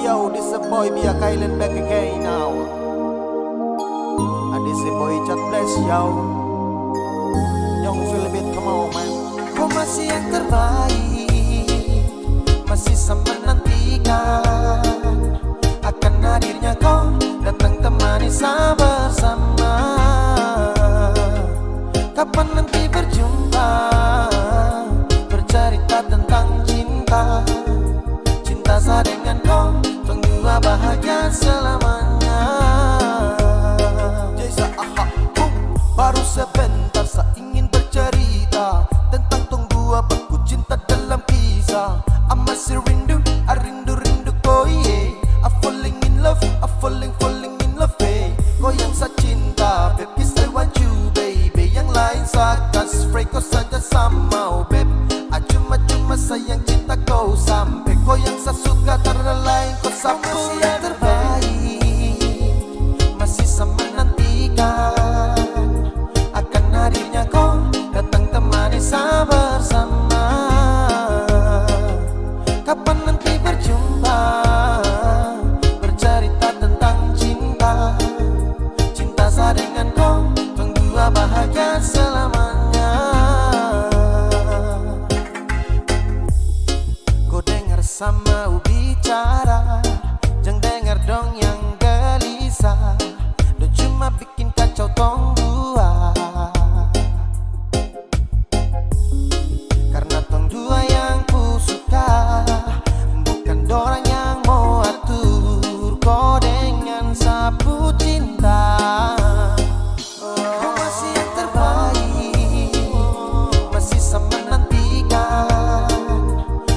Yo, this a boy be a Kylan back again now. And this a boy chat bless yo. Young Philip, come on man. Kau masih yang terbaik, masih sama menantikan akan hadirnya kau datang temani saya bersama. Kapan nanti berjumpa, bercerita tentang cinta. Cinta saya dengan kau, tunggu bahagia selamanya. Jasa aha, baru sebentar saya ingin bercerita tentang tunggu aku cinta dalam kisah. I masih rindu, I rindu kau yeah. I falling in love, I falling in love eh. Kau yang saya cinta, babe, yes I want you baby. Yang lain saya kasih free, kau saja sama oh babe. Cuma sayang cinta kau sampai. Kau yang saya suka, karena lain kau sampai. Masih yang terbaik, masih sama menantikan akan hadirnya kau datang temani saya bersama. Kapan nanti berjumpa, bercerita tentang cinta. Cinta saya dengan kau, tunggu bahagia selamanya. Kau dengar sama bicara, jangan dengar dong yang gelisah. Dia cuma bikin kacau tong dua, karena tong dua yang ku suka bukan dorang yang mau atur kau dengan sapu cinta. Kau masih yang terbaik, masih sama menantikan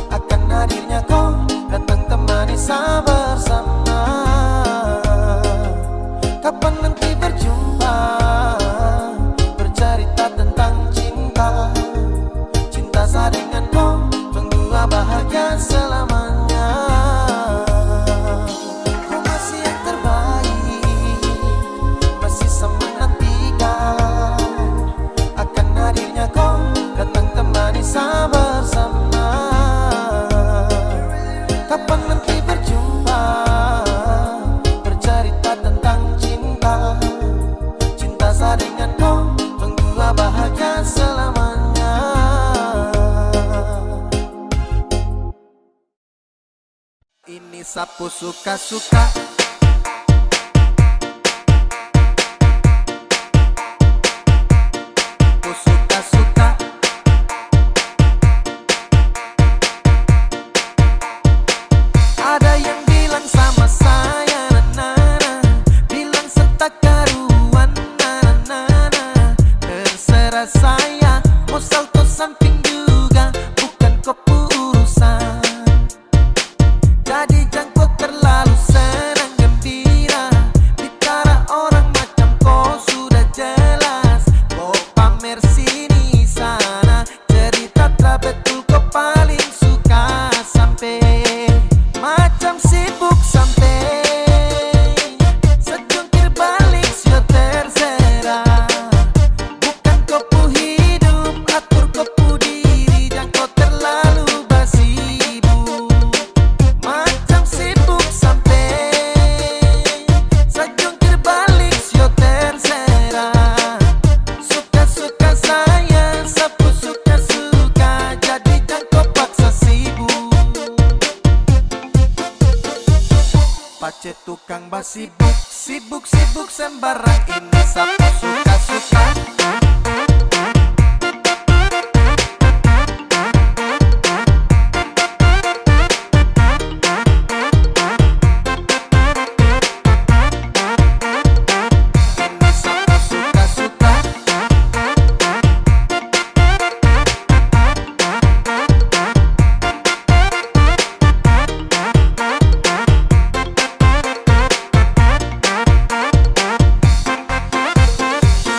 akan hadirnya kau datang temani saya bersama. Kapan nanti berjumpa, bercerita tentang cinta. Cinta saya dengan kau, tunggu bahagia selamanya. Kau masih yang terbaik, masih sama menantikan akan hadirnya kau datang temani saya bersama. Kapan nanti berjumpa, bercerita tentang cinta. Cinta saya dengan kau, tunggu bahagia selamanya. Ini sapu suka-suka. Sapu suka-suka. Ada yang bilang sama saya, na-na-na, bilang setak karuan, na-na-na. Terserah saya, mau salto samping juga, bukan keputusan. Jadi jangan kau terlalu senang gembira, bicara orang macam kau sudah jelas. Kau pamer sini sana, cerita tak betul kau paling suka sampai macam sibuk sampai sejungkir balik sio terserah. Bukan kau pu hidup, atur kau pu diri, jangan kau terlalu bersibuk. Macam sibuk sampai sejungkir balik sio terserah. Suka-suka saya, sapu suka-suka, jadi jangan kau paksa sibuk. Pace tukang basibuk, sibuk sembarang, ini sapu suka-suka. Ini sapu suka-suka.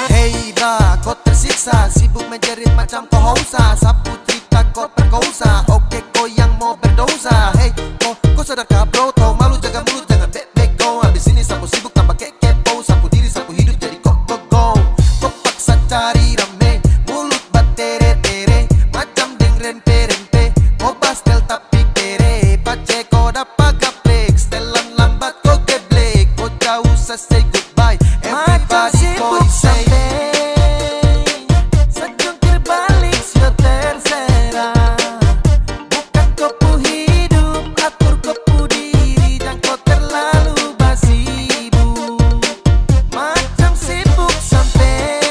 Hey please I say goodbye. Everybody go say sejungkir balik sio terserah. Bukan kopu hidup, atur kopu diri, dan kau terlalu basibu. Macam sibuk sampai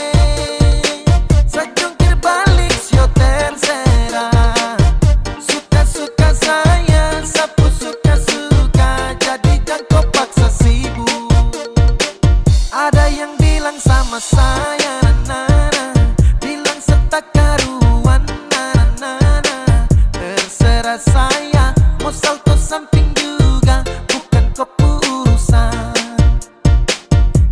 sejungkir balik sio terserah. Suka-suka saya, sapu suka-suka, jadi jangan kau paksa sibuk. Ada yang bilang sama saya, nana, bilang setak karuan, nana, terserah saya, mau salto samping juga, bukan kopu urusan.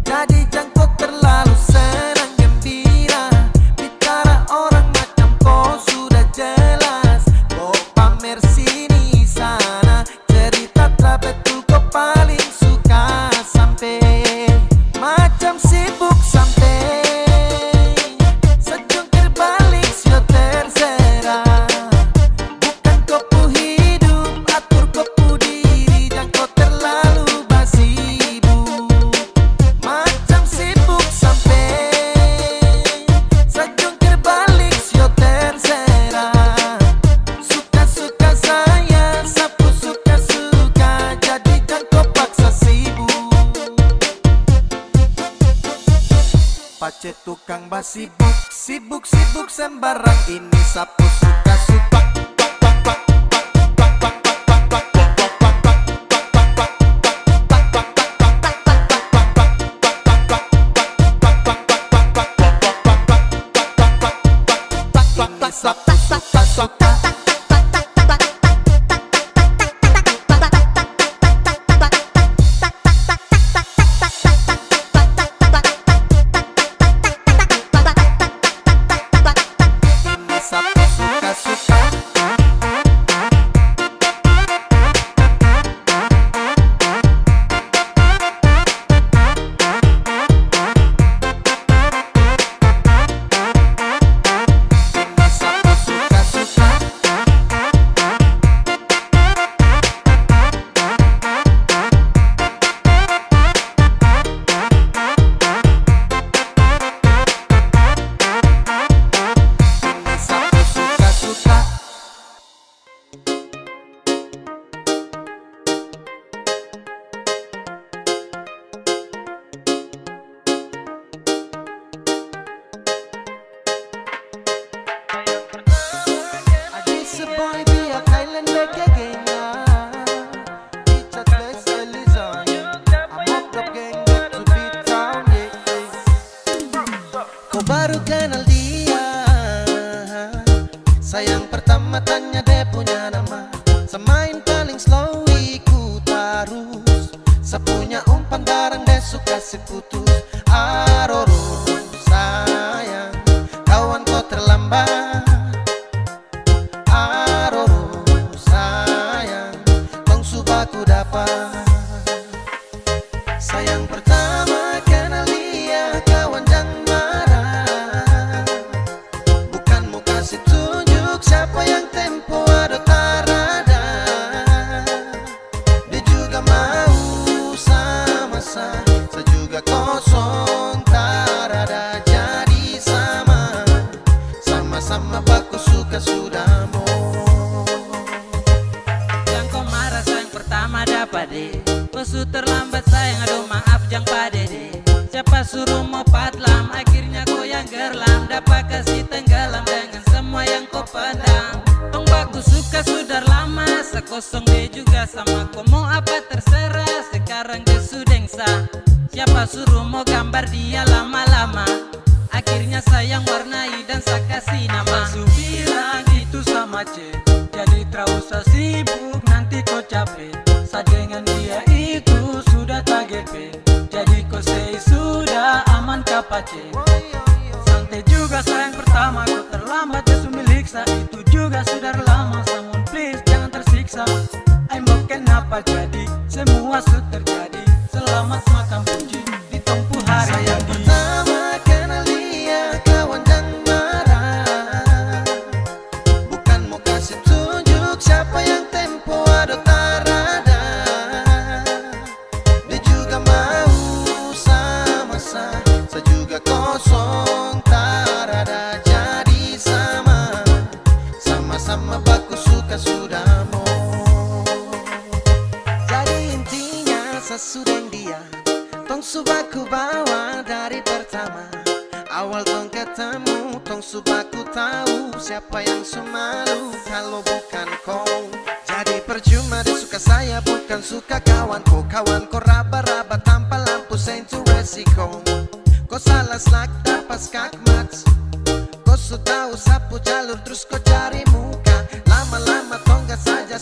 Jadi jangan kau terlalu senang gembira, bicara orang macam kau sudah jelas. Kau pamer sini sana, cerita tak betul kau paling suka sampai macam sibuk sampai sejungkir balik sio terserah. Bukan kopu hidup, atur kopu diri, dan kau terlalu basibu. Macam sibuk sampai sejungkir balik sio terserah. Suka-suka saya, sapu suka-suka, jadi jangan kau paksa sibuk. Pace tukang basibuk, sibuk-sibuk sembarang, ini sapu suka-suka. Ini sapu suka-suka. Ini sapu suka-suka. Ini sapu suka-suka. Ini sapu suka-suka. I just a boy be a Kylan back again. It's a place I listen. I'm up up gang up to beat town, yeah. Kau baru kenal dia, sayang pertama tanya dia punya nama. Semain paling slow ikut arus, sepunya umpan barang dia suka si putus. Aroro sayang, kawan kau terlambat. Aroro sayang, tong subaku dapat. Sayang pertama kenal dia, kawan jangan marah. Bukan mau kasih tunjuk siapa yang tempo ada tarada. Dia juga mau sama-sama, saya juga kosong tarada. Jadi sama-sama baku suka sudah mau. Yang kau marah sayang pertama dapat deh. Kau su terlambat sayang, aduh maaf jangan pade deh. Siapa suruh mau padlam, akhirnya kau yang gerlam. Dapat kasih tenggelam dengan semua yang kau pandang. Tong baku suka sudah lama, sekosong dia juga sama. Kau mau apa terserah, sekarang dia sudah sah. Siapa suruh mau gambar dia lama-lama, akhirnya sayang warnai dan saya kasih nama. Su bilang itu sama C, jadi terus sibuk nanti kau capek. Sa dengan dia itu sudah tak GP, jadi kau say sudah aman kapace. Santai juga sayang pertama kau terlambat ya milik sa. Itu juga sudah lama, someone please jangan tersiksa. I'm kenapa jadi semua sudah terjadi. Selamat makan puji di tempuh hari Sayang jadi. pertama kenal dia, kawan jangan marah. Bukan mau kasih tunjuk siapa yang tempo ada tarada. Dia juga mau sesudeng dia. Tong subaku bawa dari pertama. Awal tong ketemu, tong subaku tahu siapa yang semalu kalau bukan kau. Jadi percuma dia suka saya, bukan suka kawanku. Kawanku raba-raba tanpa lampu sentuh resiko. Kau salah slak pas kakmat. Kau sudah sapu jalur terus kau cari muka. Lama-lama tonggak saja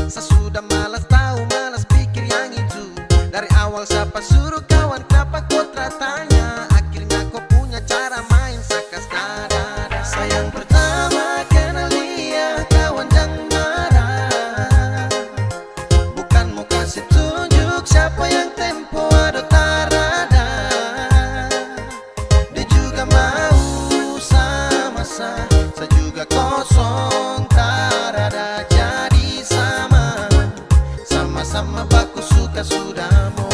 sesudah malas tahu, malas pikir yang itu. Dari awal siapa suruh kawan, kenapa kau tanya? Akhirnya kau punya cara main sakas dada. Sayang pertama kenal dia, kawan jangan marah. Bukan mau kasih tunjuk siapa yang tempo ada tarada. Dia juga mau sama-sama, saya juga kosong tarada. Jadi sama-sama baku suka sudah mau.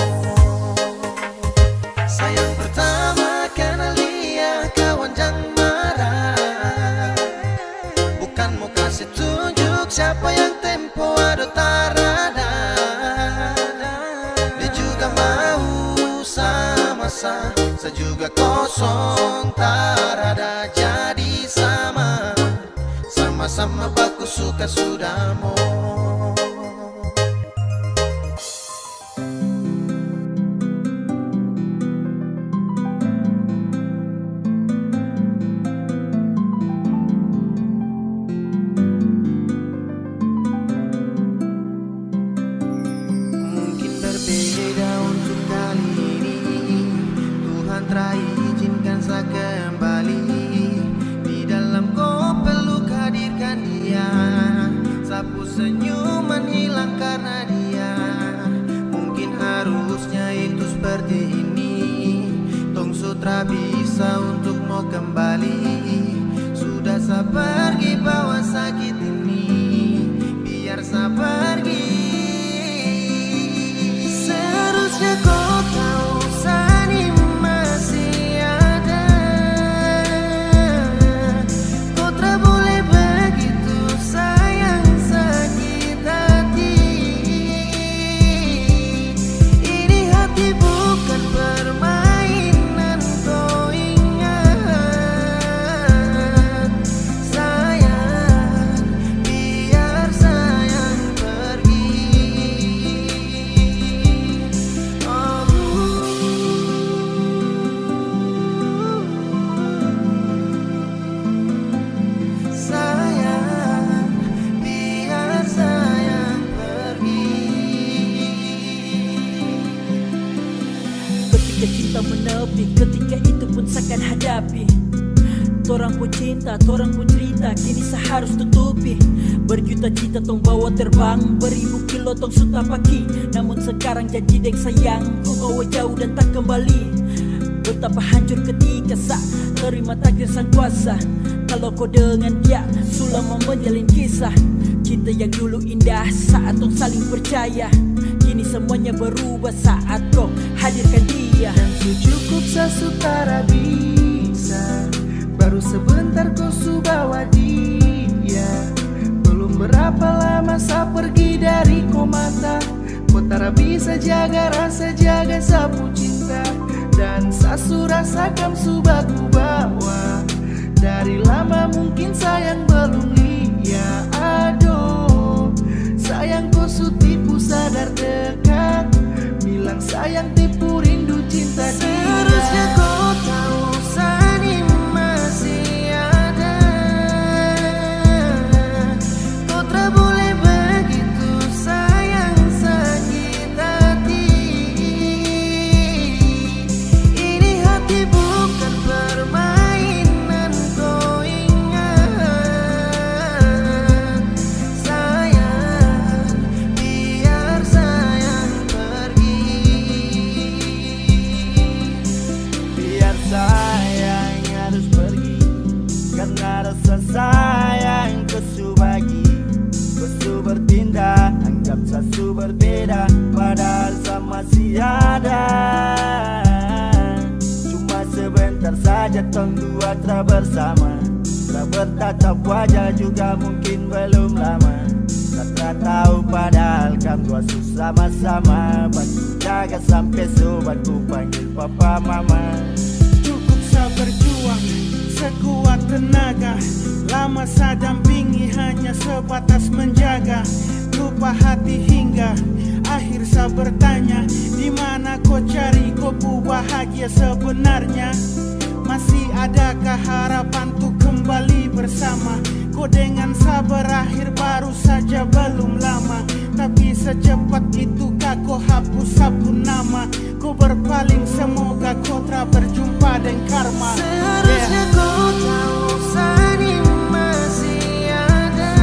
Sayang pertama kenal dia, kawan jangan marah. Bukan mau kasih tunjuk siapa yang tempo ada tarada. Dia juga mau sama-sama, saya juga kosong tarada. Jadi sama-sama baku suka sudah mau. Berbeda untuk kali ini, Tuhan telah izinkan saya kembali. Di dalam kau peluk hadirkan dia, sapu senyuman hilang karena dia. Mungkin harusnya itu seperti ini, tong sutra bisa untuk mau kembali. Sudah saya pergi bawa sakit ini, biar saya pergi. Seharusnya kau tahu Sani masih ada. Kau tak boleh begitu sayang sakit hati. Ini hati bukan permainan, kau ingat. Sayang, biar sayang pergi. Ketika cinta menepi, ketika itu pun seakan hadapi. Torang pun cinta, torang pun cerita, kini seharus tutupi. Berjuta cita tong bawa terbang, beribu kilo tong suta paki. Namun sekarang janji deng sayang, ku bawa jauh dan tak kembali. Betapa hancur ketika sak terima takdir sang kuasa. Kalau kau dengan dia, selama menjalin kisah. Cinta yang dulu indah saat tong saling percaya, kini semuanya berubah saat kau hadirkan dia. Dan cukup sesutara bisa, baru sebentar kau bawa dia. Belum berapa lama saya pergi dari kau mata. Kau tak bisa jaga rasa, jaga sapu cinta. Dan sasu rasakan subaku bawa. Dari lama mungkin sayang belum lihat. Aduh, sayang kau tipu sadar dekat. Bilang sayang tipu rindu cinta dia. Seharusnya kau tahu Sani masih ada. Kau tak boleh begitu sayang sakit hati. Ini hati bukan permainan, kau ingat. Sayang, biar sayang pergi. Biar sayang harus pergi, karena rasa sayang kesu bagi. Kesu bertindak, anggap sasu berbeda, padahal sama masih ada. Cuma sebentar saja tong dua tra bersama. Tak bertatap wajah juga mungkin belum lama. Tak tahu padahal kan gua sama-sama. Bantu jaga sampai sobatku panggil papa mama. Cukup sabar juang sekuat tenaga. Lama saya dampingi hanya sebatas menjaga. Lupa hati hingga akhir saya bertanya, di mana kau cari kopu bahagia sebenarnya? Masih adakah harapan untuk kembali bersama? Kau dengan sabar akhir baru saja belum lama. Tapi secepat itukah kau hapus sabun nama? Kau berpaling semoga kau tak berjumpa dengan karma. Seharusnya kau tahu Sani masih ada.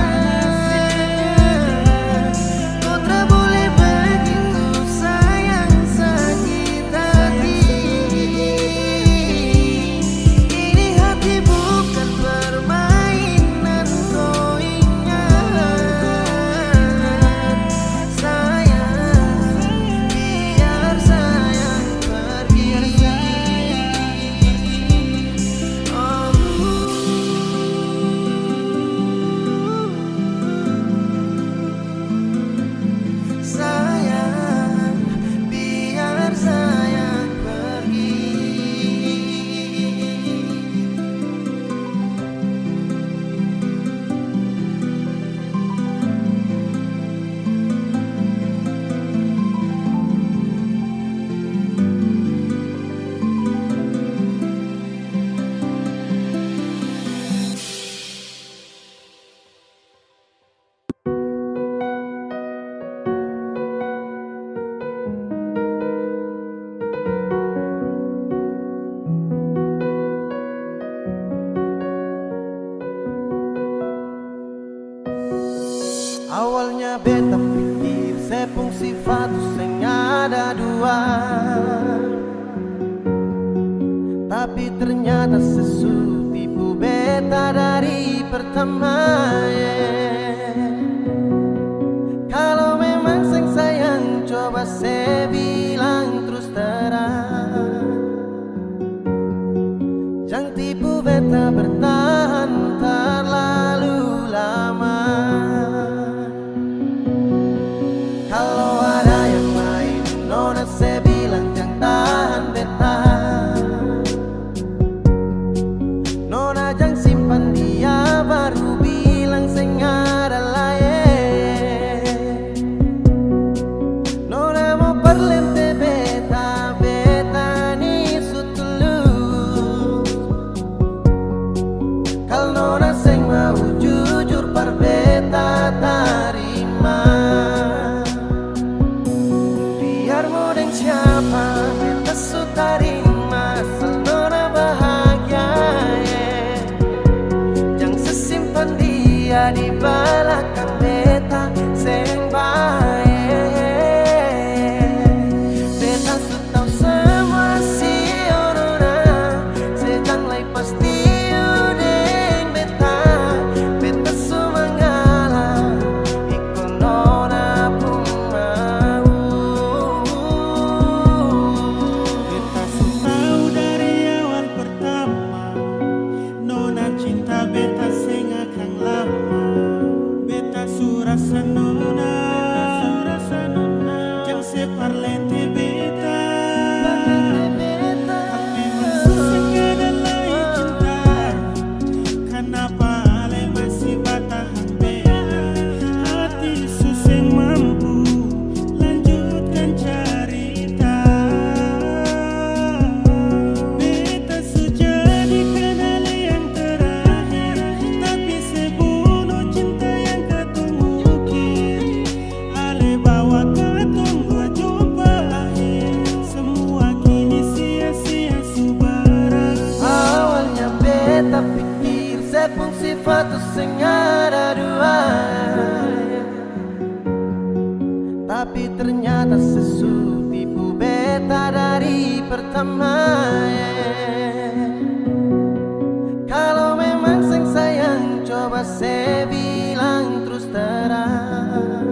Kau tak boleh begitu sayang sakit hati. Ini hati bukan permainan, kau ingat. Sayang, biar sayang pergi. Sayang, biar sayang pergi. Awalnya beta pikir sepung sifat sing ada dua, tapi ternyata sesu tipu beta dari pertama. Kalau memang sing sayang coba saya bilang terus terang. Jangan tipu beta bertahan terlalu lama. Kalau ada yang lain, nona saya bilang jangan tahan beta. Nona jangan simpan dia baru bilang sing ada lain. Nona mau perlente beta, beta ni sutulus. Kalau nona sing mau jujur par beta tarima. Siapa beta sutarima asal nona bahagia. Jangan sesimpan dia di belakang beta seng baik. Beta su tahu semua si nona, sedang lai pasti udeng beta. Beta su mengalah ikut nona pun mau. Beta su tahu dari awal pertama, nona cinta beta seng akan lama. Beta su rasa nona, jangan separ lente beta. Kalau memang susah ada lain cinta, kenapa ale masih bertahan beta? Hati susah mampu lanjutkan cerita. Beta sudah dikenal yang terakhir, tapi sebunuh cinta yang ketumukir. Ale bawa ketunggu jumpa akhir, semua kini sia-sia su berakhir. Awalnya beta pikir sepung sifat sing ada dua, tapi ternyata sesu tipu beta dari pertama. Kalau memang sing sayang coba saya bilang terus terang.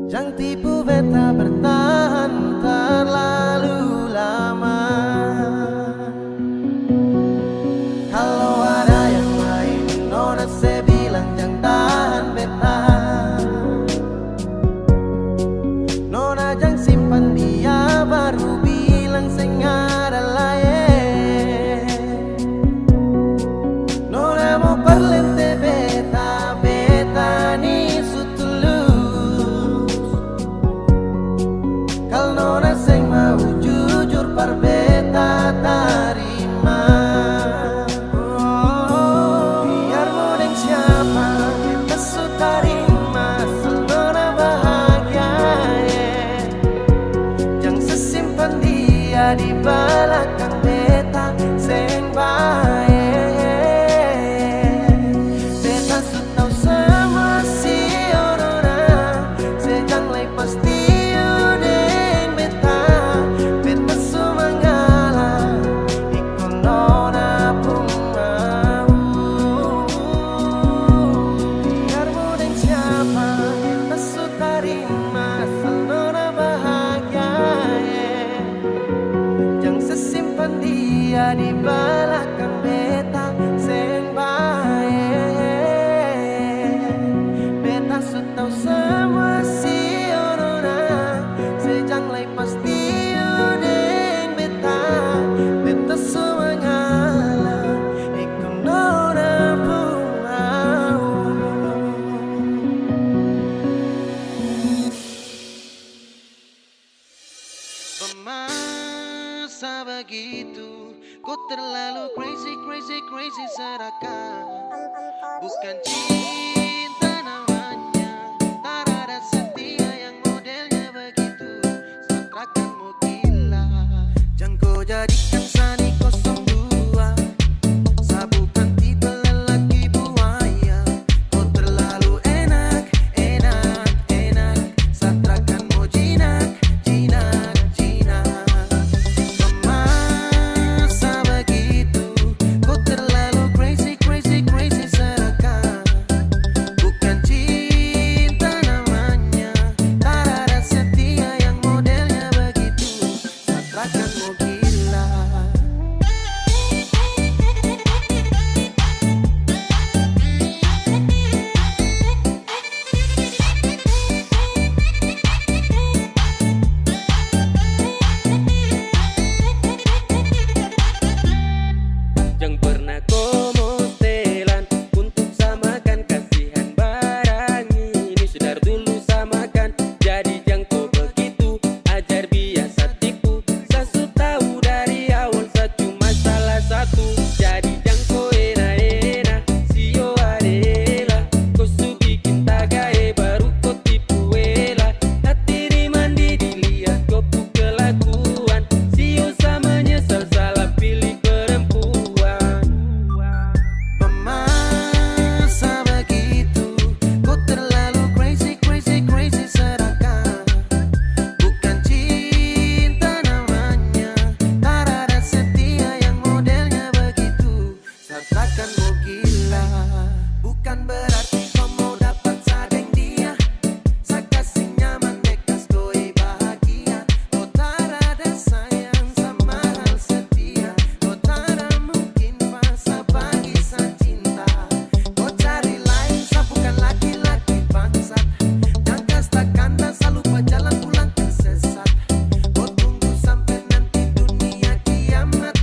Jangan tipu beta bertahan terlalu lama. Kalau Masa begitu, kau terlalu crazy, crazy, crazy serakah. Bukan cinta namanya, tak ada setia yang modelnya begitu. Satrakanmu gila, jangan kau jadikan Sani 02. Saya bukan tipe lelaki buaya. Kau terlalu enak, enak, enak. Satrakanmu jinak, jinak, jinak. Masa begitu, kau terlalu crazy, crazy, crazy serakah. Bukan cinta namanya, tak ada setia yang modelnya begitu. Satrakanmu gila. Jangan pernah kau mostelan untuk samakan kasihan barang ini. Sudah dulu samakan, jadi jangan kau begitu ajar biasa tipu. Saya su tahu dari awal saya cuma salah satu. Jadi jangan kau enak-enak, sio adela. Kau su bikin tagae baru kau tipu ela. Hati di mandi dilihat kau pu kelakuan. Sio sama nyesal salah pilih perempuan. Masa begitu, kau terlalu crazy, crazy, crazy serakah. Bukan cinta namanya, tak ada setia yang modelnya begitu. Satrakanmu gila, bukan berarti kau mau dapat sadeng dia. Saya kasih nyaman bekas koi bahagia. Kau tak ada sayang sama hal setia. Kau tak ada mungkin fasa bagi saya cinta. Kau cari lain, saya bukan laki-laki bangsat. Jangan kasta kanda, saya lupa jalan pulang tersesat. Kau tunggu sampai nanti dunia kiamat.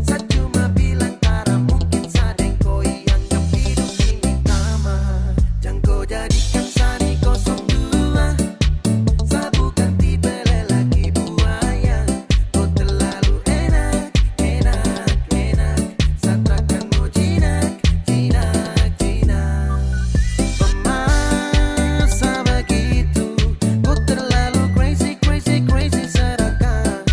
Saya cuma bilang tara mungkin sadeng koi anggap hidup ini tamat. Jangan kau jadikan Sani 02. Saya bukan tipe lelaki buaya. Kau terlalu enak, enak, enak. Satrakanmu jinak, jinak, jinak. Masa begitu, kau terlalu crazy, crazy, crazy serakah.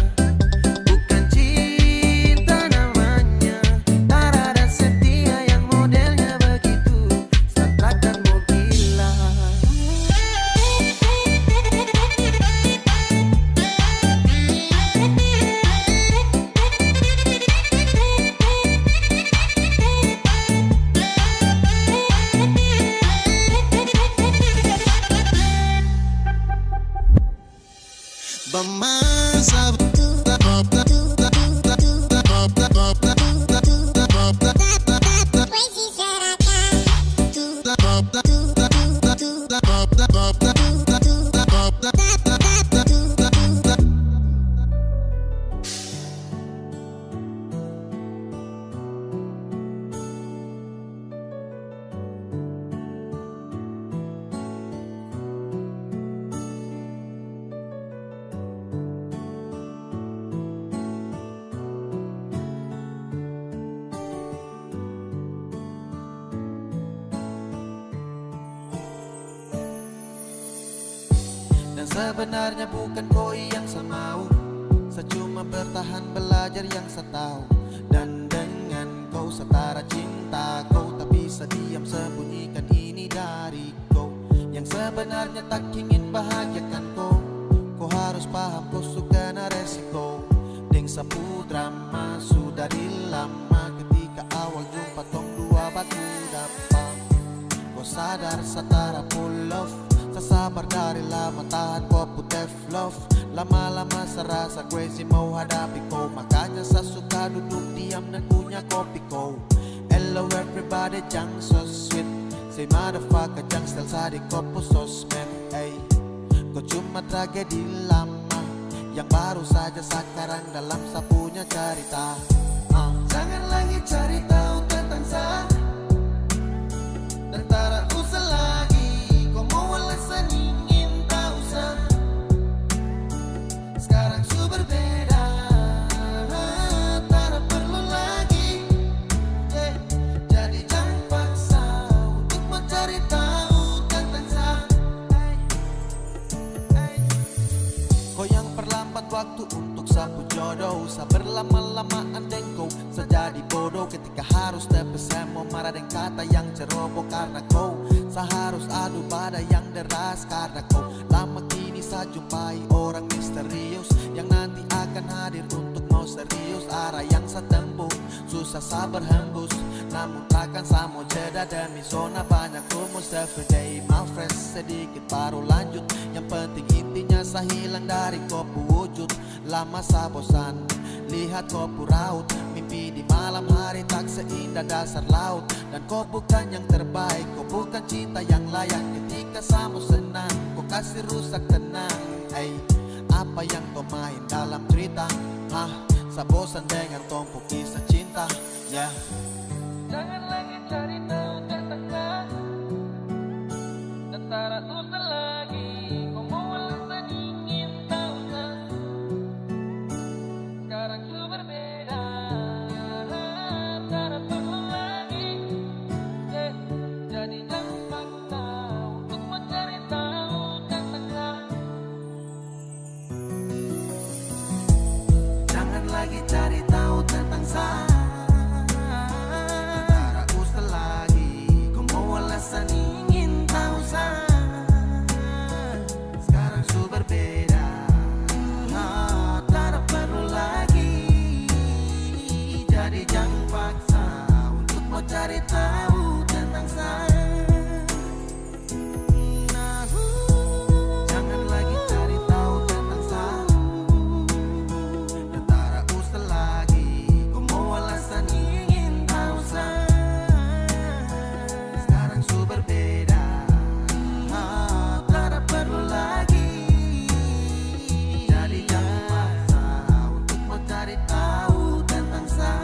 Bukan cinta namanya, tak ada setia yang modelnya begitu. Satrakanmu gila. Masa dan sebenarnya bukan koi yang saya mau. Saya cuma bertahan belajar yang saya tahu. Dan dengan kau setara cinta kau, tak bisa diam sembunyikan ini dari kau. Yang sebenarnya tak ingin bahagiakan kau. Kau harus paham kau suka na resiko. Deng sapu drama sudah lama. Ketika awal jumpa tong dua batu dapat. Kau sadar setara full love. Sasabar dari lama tahan kau putih love. Lama-lama serasa crazy mau hadapi kau. Makanya saya suka duduk diam dan punya kopi kau. Hello everybody, jangan so sweet. Say motherfucker, jangan style sadik kopo sosmed. Ay, kau cuma tragedi lama yang baru saja sekarang dalam sapunya cerita. Jangan lagi cari tahu tentang saya. Dan tak usah lagi kau mau alasan ingin tahu saya. Sekarang super waktu untuk sapu jodoh. Sabar lama-lamaan dengko sejadi bodoh ketika harus terpesan mau marah dan kata yang ceroboh. Karena kau seharus adu badai yang deras. Karena kau lama kini saya jumpai orang misterius yang nanti akan hadir untuk mau serius. Arah yang saya tempuh susah sabar hembus, namun takkan sama jeda demi zona banyak rumus. Everyday my friends, sedikit baru lanjut. Yang penting intinya saya hilang dari kopu wujud. Lama saya bosan lihat kopu raut, mimpi di malam hari tak seindah dasar laut. Dan kau bukan yang terbaik, kau bukan cinta yang layak. Ketika sama senang, kau kasih rusak tenang. Hey, apa yang kau main dalam cerita? Hah, saya bosan dengan tumpuk kisah cinta. Yeah. Jangan lagi cari tahu tentang tentara susah lagi. Kau mau alasan ingin tahu kan? Sekarang ku berbeda. Tak perlu lagi. Jadi jangan paksa untuk mencari tahu tentang. Jangan lagi cari tahu tentang saya. Ingin tahu sekarang su berbeda. Tak perlu lagi. Jadi jangan paksa untuk mau cari tahu tentang saya. Jangan lagi cari tahu tentang saya. Tentara usah lagi. Kau mau alasan ingin tahu saya. Berbeda, tak perlu lagi. Jadi jangan paksa untuk mau cari tahu tentang saya.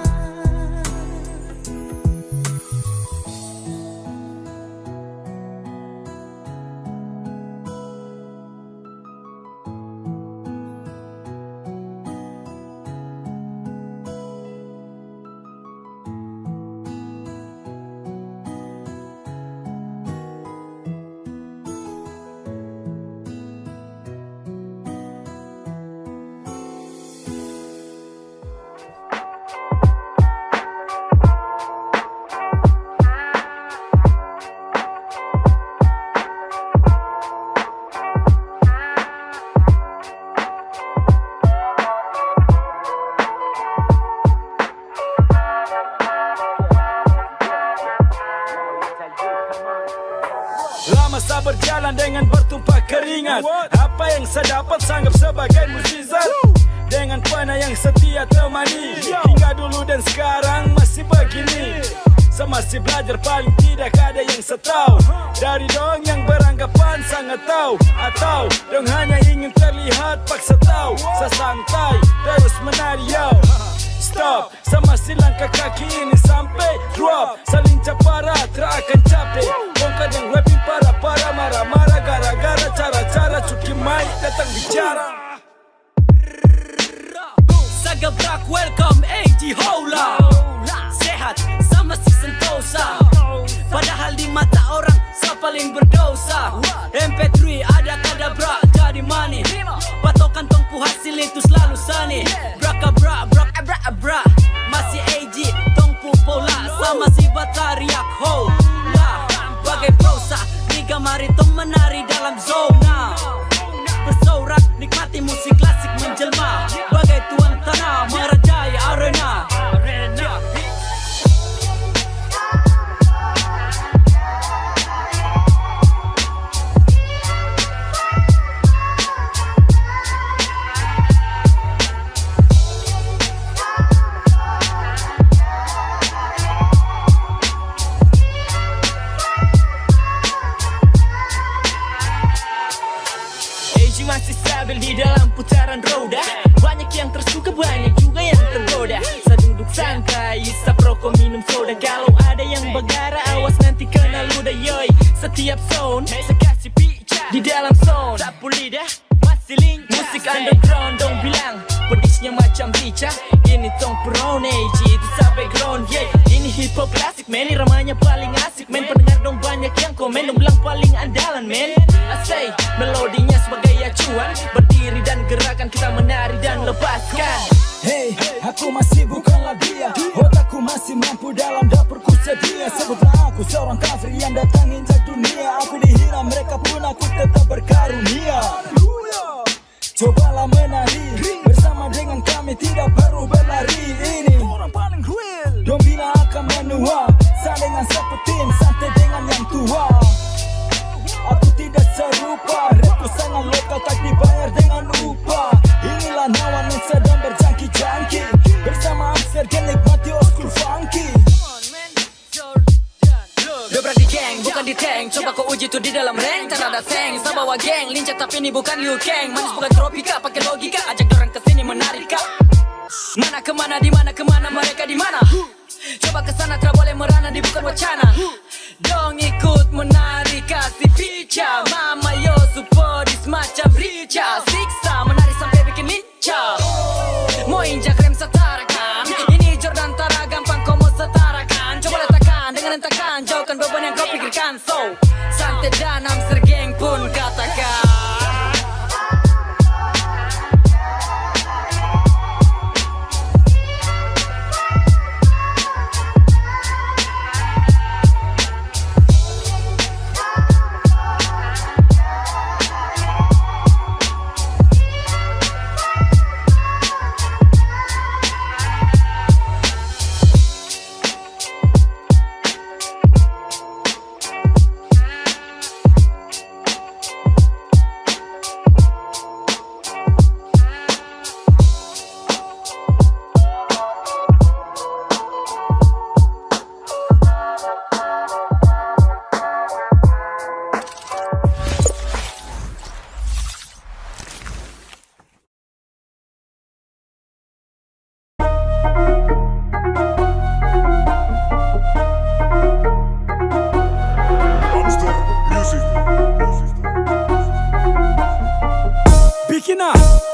Lama saya berjalan dengan bertumpah keringat. Apa yang saya dapat sanggap sebagai mukjizat. Dengan panah yang setia temani, hingga dulu dan sekarang masih begini. Saya masih belajar, paling tidak ada yang saya tahu. Dari dong yang beranggapan sangat tahu, atau dong hanya ingin terlihat paksa tahu. Saya santai terus menari yo. Stop, saya masih langkah kaki ini sampai drop. Saling capara, tak akan capek. Bongkar yang rapping para marah-marah gara-gara cara-cara cuki mic datang bicara. Sagabrak, welcome AG Hola. Sehat, sama si Sentosa. Padahal di mata orang saya paling berdosa. MP3 ada kadabra jadi money. Patokan tongpu hasil itu selalu sani. Brakabra, brak, masih AG tongpu pola. Sama si batariak hola. Bagai prosa, niga mari tong menari dalam zona. Bersorak, nikmati musik klasik menjelma. Bagai tuan tanah, merajai arena. Masih stabil di dalam putaran roda. Banyak yang tersuka, banyak juga yang tergoda. Saya duduk santai, saya perokok minum soda. Kalau ada yang bagara, awas nanti kena ludah yoi. Setiap zone, saya kasih pica di dalam zone. Sapu lidah, masih link. Musik underground dong bilang pedisnya macam pica. Ini tong brown age, itu sampai ground yeah. Ini hip hop klasik men, ramanya paling asik men. Pendengar dong banyak yang komen, dong bilang paling andalan men. I say, melodinya sebagai acuan, berdiri dan gerakan kita menari dan lepaskan. Hey, aku masih bukanlah dia. Otakku masih mampu dalam dapurku sedia. Sebutlah aku seorang kafir yang datang injak dunia. Aku dihina, mereka pun aku tetap berkarunia. Cobalah menari bersama dengan kami, tidak perlu berlari. Ini orang paling real. Dombina akan menua, salingan sepetin, santai dengan yang tua. Aku tidak serupa, rapku sangat lokal, tak dibayar dengan upah. Inilah nawan yang sedang berjangki-jangki, bersama Amster nikmati old school funky. Dobrak di geng, bukan di tank. Coba kau uji tuh di dalam rank. Tak ada tank, saya bawa geng. Lincah tapi ini bukan Liu Kang. Manis bukan tropika, pakai logika. Ajak dorang kesini menarik kak. Mana kemana, di mana kemana, mereka di mana? Coba kesana, tak boleh merana, di bukan wacana. Dong ikut menari, kasih pica. Mama yo supporti semacam rica. Siksa, menari sampai bikin lincah. Mau injak rem setarakan. Ini Jordan Tara, gampang kau mau setarakan. Coba letakkan dengan hentakan, jauhkan beban yang kau pikirkan. So, santai dan Amster geng pun katakan.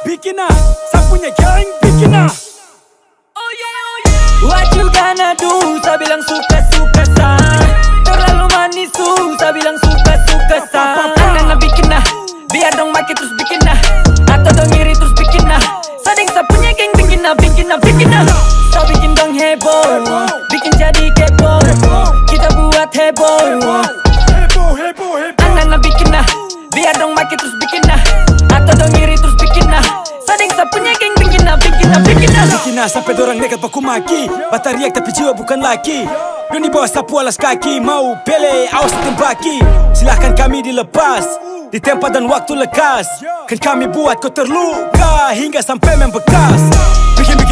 Bikina, saya punya geng Bikina. What you gonna do? Saya bilang suka-suka sa. Terlalu manis tuh, saya bilang suka-suka sa. Anak bikin nah, biar dong makin terus bikin nah. Atau dong iri terus bikin nah. Sadeng saya punya geng bikin nah, bikin nah, bikin nah. Saya bikin dong heboh, bikin jadi kepo. Kita buat heboh. Anak bikin nah, biar dong makin terus bikin nah. Atau dong iri terus bikin nah. Sadeng saya punya geng bikin nah, bikin nah, bikin nah. Bikin nah sampai dorang nekat baku maki. Batariak tapi jiwa bukan laki. Doni bawa sapu alas kaki. Mau pele, awas tembaki. Silahkan kami dilepas di tempat dan waktu lekas. Kan kami buat kau terluka hingga sampai membekas.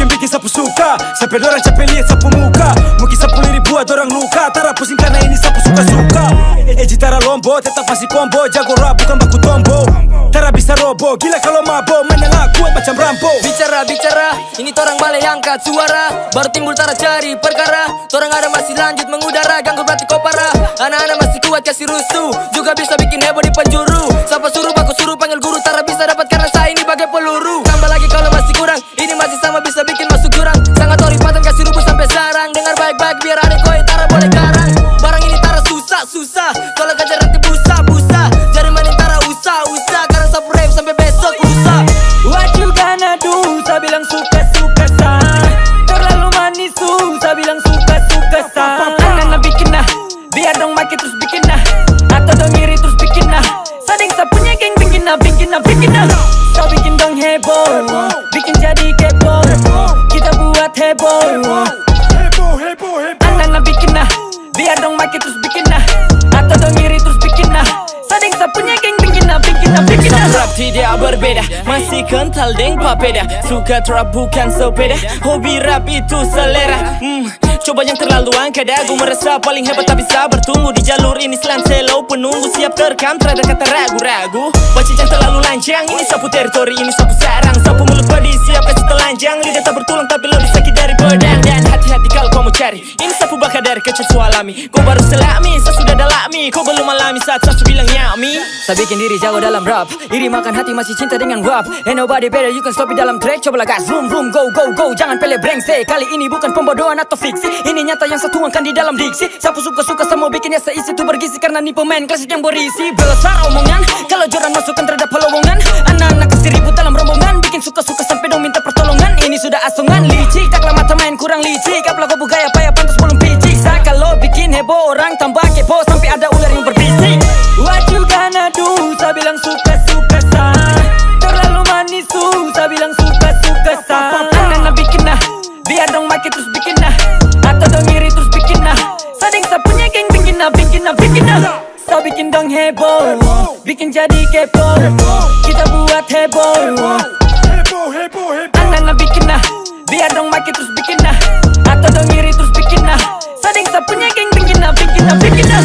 Bikin sapu suka, sampai dorang capek lihat sapu muka. Mungkin 10.000 buat dorang luka. Tara pusing karena ini sapu suka-suka. Tara lombo, tetap masih combo. Jago rap bukan baku tombo. Tara bisa robo, gila kalau mabo. Menyala kuat macam Rambo. Bicara, ini torang balik angkat suara. Baru timbul Tara cari perkara. Torang ada masih lanjut mengudara. Ganggu berarti kau parah. Anak-anak masih kuat kasih rusuh. Juga bisa bikin heboh di penjuru. Siapa suruh, aku suruh panggil guru. Tara bisa dapat karena saya ini bagai peluru. Tambah lagi kalau masih kurang, ini masih sama bisa bikin masuk jurang. Sangat oripatan kasih rubuh sampai sarang. Dengar baik-baik biar adek koi Tara boleh karang. Barang ini Tara susah. Kalau kejar nanti busa. Jari manin Tara usah. Karena sapu rap sampai besok lusa. What you gonna do? Saya bilang suka-suka sa. Terlalu manis tuh, saya bilang suka-suka sa. Anak bikin nah, biar dong makin terus bikin nah. Atau dong iri terus bikin nah. Sadeng saya punya geng bikin nah. Saya bikin dong heboh, bikin jadi kepo. Kita buat heboh. Anak bikin nah, biar dong makin terus bikin nah. Atau dong iri terus bikin nah. Sadeng saya punya geng bikin nah. Rap tidak berbeda, masih kental deng papeda. Suka trap bukan sepeda, hobi rap itu selera. Coba yang terlalu angkat dagu. Merasa paling hebat tapi sabar tunggu. Di jalur ini selan selo penunggu. Siap terkam terhadap kata ragu-ragu. Wajib yang terlalu lancang. Ini sapu teritori, ini sapu sarang. Sapu mulut padi siap kasih telanjang. Lidah tak bertulang tapi lebih sakit dari pedang. Dan hati-hati kalau kau mau cari. Ini sapu bakar dari kecil sualami. Kau baru selami, saya sudah dalami. Kau belum alami saat saya bilang nyami. Saya bikin diri jago dalam rap. Iri makan hati masih cinta dengan rap. Ain't nobody better you can stop it dalam track. Cobalah gas, vroom go. Jangan pele brengsek. Kali ini bukan pembodohan atau fiksi. Ini nyata yang saya tuangkan di dalam diksi. Sapu suka-suka semua bikinnya seisi tuh bergizi. Karena ini pemain klasik yang berisi. Besar omongan kalau Jordan masukkan terhadap pelowongan. Anak-anak kasih ribut dalam rombongan. Bikin suka-suka sampai dong minta pertolongan. Kita bilang suka-suka sa Anak bikin nah, biar dong makin terus bikin nah. Atau dong iri terus bikin nah. Sading sa punya geng bikin nah, bikin nah, bikin nah. So bikin dong heboh, bikin jadi kepo. Kita buat heboh. Anak bikin nah, biar dong makin terus bikin nah. Atau dong iri terus bikin nah. Sading sa punya geng bikin nah, bikin nah, bikin nah.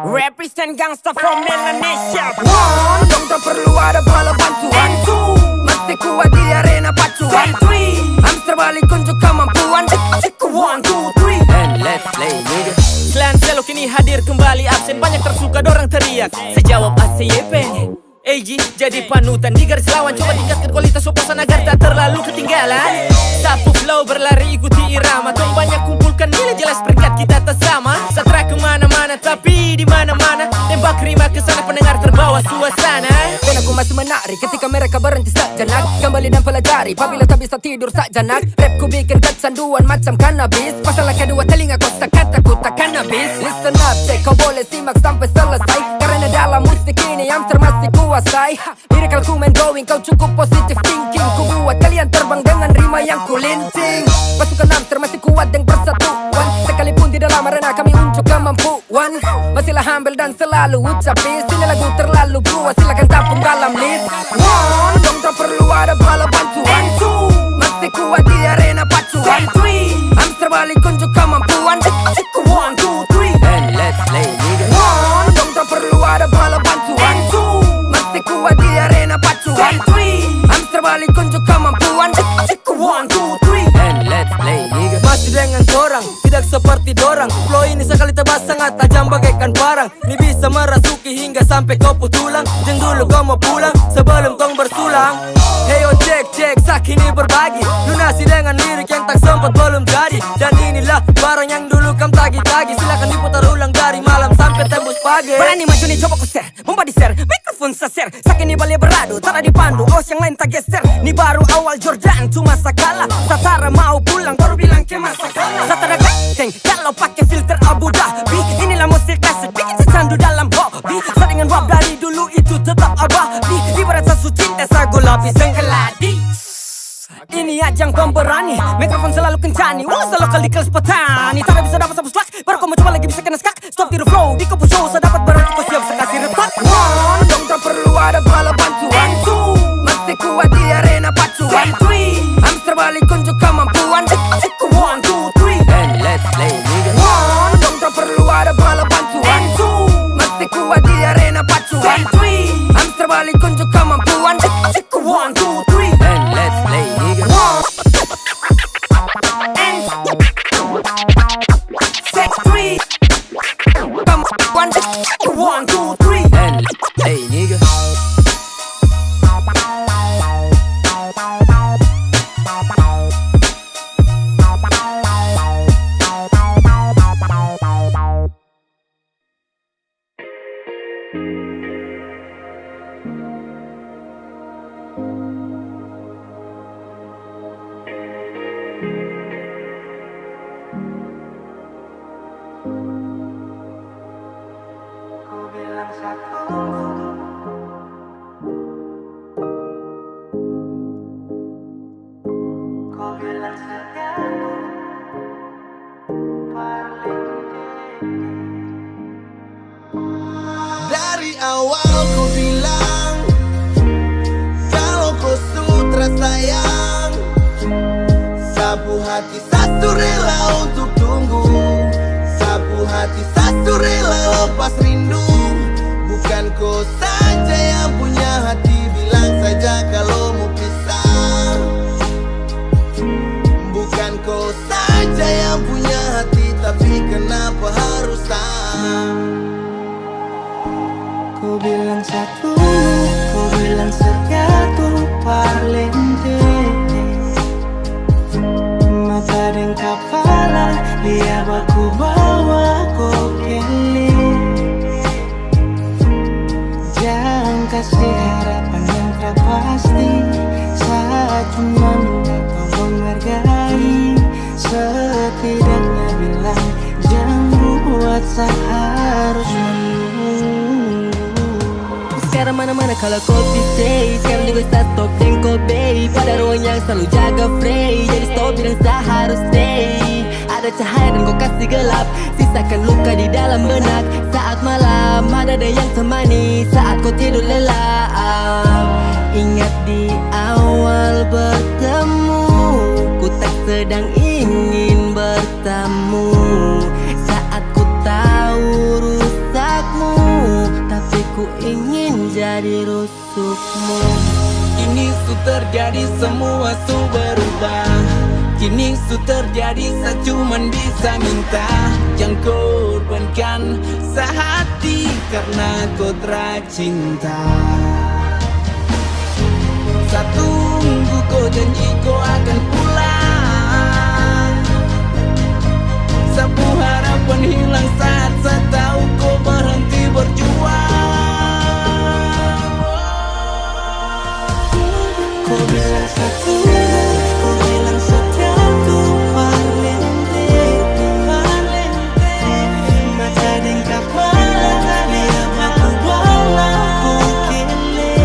Represent gangsta from Melanesia. One, dong tak perlu ada bala bantuan. Two, mesti kuat di arena pacuan. Three, hamster balik unjuk kemampuan. One, two, three, and let's play nigga. Klan Selo kini hadir kembali absen. Banyak tersuka dorang teriak. Saya jawab ACYP. AG jadi panutan di garis lawan. Coba tingkatkan kualitas opasan agar tak terlalu ketinggalan. Sapu flow berlari ikuti irama. Tong banyak kumpulkan nilai jelas peringkat kita tak sama. Satra kemana-mana tapi di mana-mana. Tembak rima kesana pendengar terbawa suasana. Dan aku masih menari ketika mereka berhenti sejenak. Kembali dan pelajari apabila tak bisa tidur sejenak. Rap ku bikin kecanduan macam cannabis. Masalah kedua telinga kau kataku tak cannabis. Listen up cek kau boleh simak sampai selesai. Karena dalam musik ini yang masih kuasai. Lyrical ku main going kau cukup positive thinking. Ku buat kalian terbang dengan rima yang kulinting. Pasukan hamster masih kuat dan persatuan. Sekalipun di dalam arena kami unjuk kemampuan. Masihlah humble dan selalu ucap peace. Ini lagu terlalu buat silakan tapung dalam list. One, dong tak perlu ada bala bantuan. Two, masih kuat di arena pacuan. Three, hamster balik unjuk kemampuan. One, two, three, and let's play nigga. One, dong tak perlu ada bala bantuan. Two, masih kuat di arena pacuan. Three, hamster balik unjuk kemampuan. One, two, three, and let's play nigga. Masih dengan dorang, tidak seperti dorang. Flow ini sekali tebas sangat tajam bagaikan parang. Ini bisa merasuki hingga sampai kau putulang. Jeng dulu kau mau pulang sebelum tong bersulang. Hey oh cek sak ini berbagi. Lunasi dengan lirik yang tak sempat belum jadi. Dan inilah barang yang dulu kam tagi-tagi. Silakan diputar ulang dari malam sampai tembus pagi. Berani maju nih coba ku share, bomba di share, mikrofon saser. Sak ini balik beradu, tak dipandu, os yang lain tak geser. Ini baru awal Jordan, cuma sakala. Satara mau pulang, baru bilang ke masa kalah. Satara ganteng, kalau pakai filter Abu Dhabi. Inilah musik klasik, bikin secandu dalam hobi. Saringan rap dari dulu itu tetap abadi. Ibarat sasu cinta, sagu lapis dan keladi. Ini ajang pemberani, mikrofon selalu kencani. Walau selalu kali kelas petani. Tak bisa dapat sapu slack, baru kau mau coba lagi bisa kena skak. Stop tiru flow, di kopo show, saya dapat berarti kau siap sekasih retak. One, dong tak perlu ada bala bantuan. Two, masih kuat di arena pacuan. Three, hamster balik unjuk kemampuan. One, two, three, and let's play nigga. One, dong tak perlu ada bala bantuan. Two, masih kuat di arena pacuan. Three, hamster balik unjuk kemampuan. One, two, three, and let's play nigga. One, and six, three, kemampuan. One, two, three, and let's play nigga. Dari awal ku bilang kalau kau sutra sayang. Sapu hati satu rela untuk tunggu. Sapu hati satu rela lepas rindu. Bukan kau saja yang punya hati, bilang saja kalau mau pisah. Bukan kau saja yang punya hati, tapi kenapa harus Kau bilang satu, kau bilang setia tuh parlente. Mata dan kepala, lihat aku bawa kau kele. Jangan kasih harapan yang tak pasti. Saat cuma minta kau menghargai, setidaknya bilang jangan buat seharus menunggu. Sekarang mana-mana kalau kopi stay, sekarang juga start stop dan kobe. Pada ruang yang selalu jaga free, jadi stop bilang tak harus stay. Ada cahaya dan kau kasih gelap, sisakan luka di dalam benak. Saat malam ada yang temani, saat kau tidur lelap. Ingat di awal bertemu, ku tak sedang ingin bertamu. Saat ku tahu rusakmu, tapi ku ingin jadi rusukmu. Kini su terjadi semua su berubah. Kini su terjadi saya cuman bisa minta, jangan korbankan sehati karena kau tercinta. Saya tunggu kau janji kau akan pulang. Sapu harapan hilang saat saya tahu kau berhenti berjuang. Kau bilang satu, kau bilang satu, valente, valente. Mata dan kepala dia aku bawa ku kele.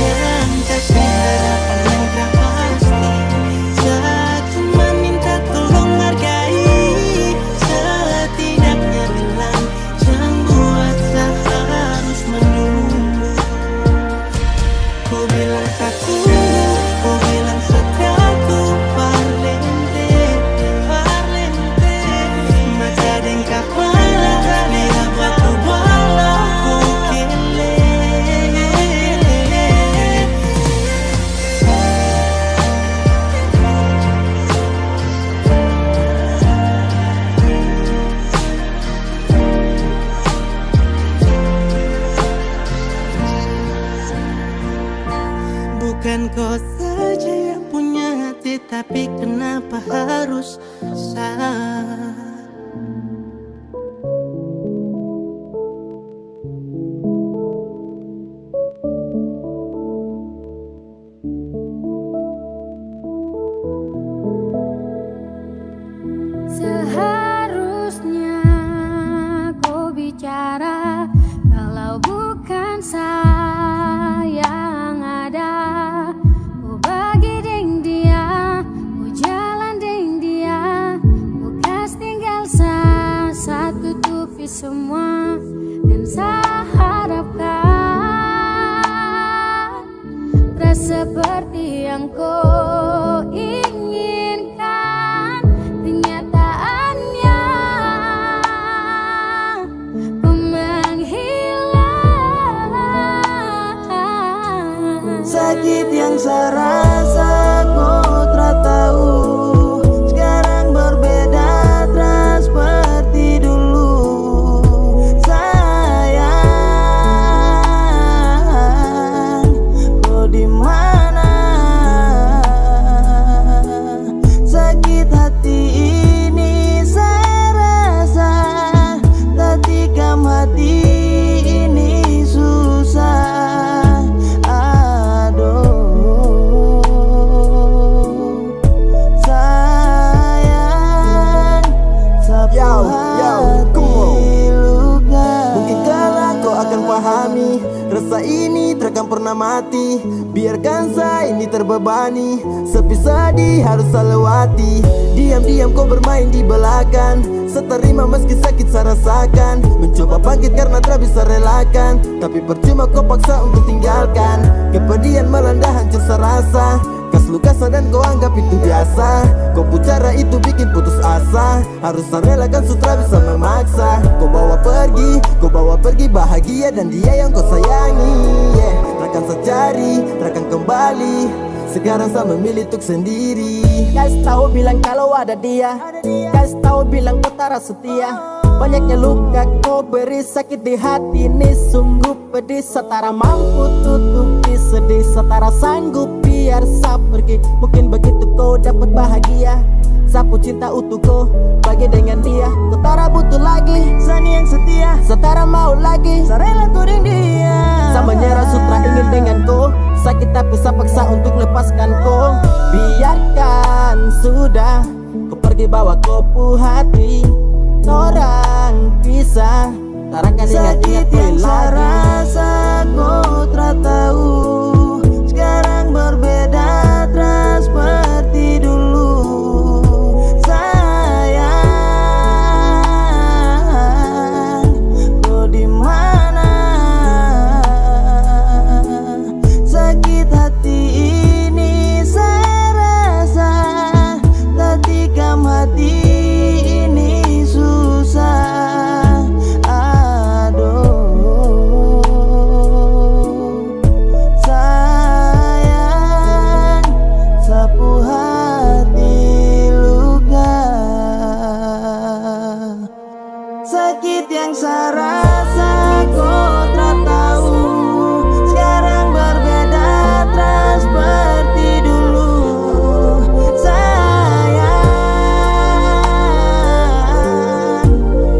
Jangan kasih harapan yang tak pasti. Saat cuma minta tolong hargai, setidaknya bilang jangan buat saya harus menunggu. Kau bilang satu, kau bilang satu, valente, valente. Mata dan kepala dia aku bawa ku kele. Bukan kau saja yang punya hati, tapi kenapa harus saya? Seharusnya kau bicara, kalau bukan saya yang ada. Kau bagi deng dia, kau jalan deng dia, kau kas tinggal saya tutupi semua. Dan saya harapkan rasa seperti yang kau inginkan, kenyataannya kau menghilang. Sakit yang saya rasa kau tak tahu. Sekarang berbeda tak seperti dulu. Sayang, kau di mana? Sakit hati ini saya rasa, tak tikam hati ini susah. Aduh, sayang, sapu hati luka. Mungkin kelak kau akan pahami, rasa ini takkan pernah mati. Biarkan saya ini terbebani, sepi sedih harus saya lewati. Diam-diam kau bermain di belakang, seterima meski sakit saya rasakan. Mencoba bangkit karena tak bisa relakan, tapi percuma kau paksa untuk tinggalkan. Kepedihan melanda hancur saya rasa, kas luka saya dan kau anggap itu biasa. Kau cara itu bikin putus asa, harus saya relakan sutra bisa memaksa. Kau bawa pergi bahagia dan dia yang kau sayangi, yeah. Takkan saya cari, takkan kembali. Sekarang saya memilih untuk sendiri. Kasih tahu bilang kalau ada dia, kasih tahu bilang kau tak setia. Banyaknya luka kau beri, sakit di hati ini sungguh pedih. Setara mampu tutupi sedih, setara sanggup biar saya pergi. Mungkin begitu kau dapat bahagia, sapu cinta utuh kau bagi dengan dia. Kau tak butuh lagi sani yang setia, setara mau lagi lagi Sarela tuding dia Sama nyerah sutra ingin dengan ko Sakit tapi saya paksa untuk lepaskan ko Biarkan sudah Ku pergi bawa kopu hati Orang pisah Tarakan ingat-ingat ku lagi Sakit yang rasa kau tak tahu Sekarang berbeda terus seperti dulu Sayang kau di mana Sakit hati ini saya rasa Tak tikam hati ini susah Sakit yang saya rasa kau tak tahu Sekarang berbeda terus seperti dulu Sayang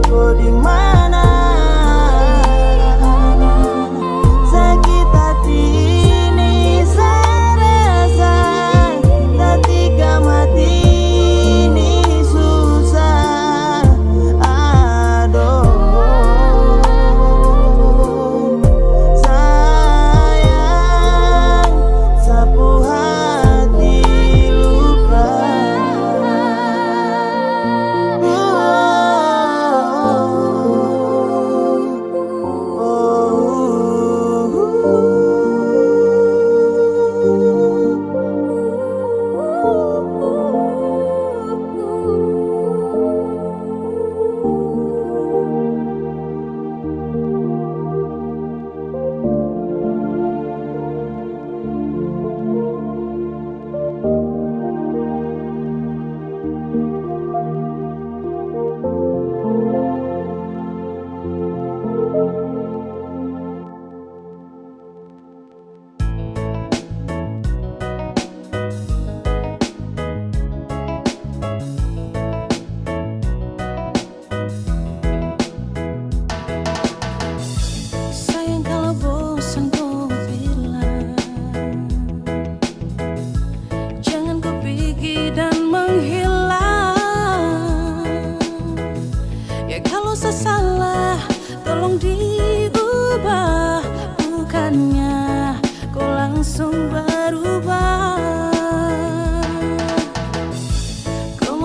kau di mana Sakit hati ini saya rasa Tak tikam hati ini susah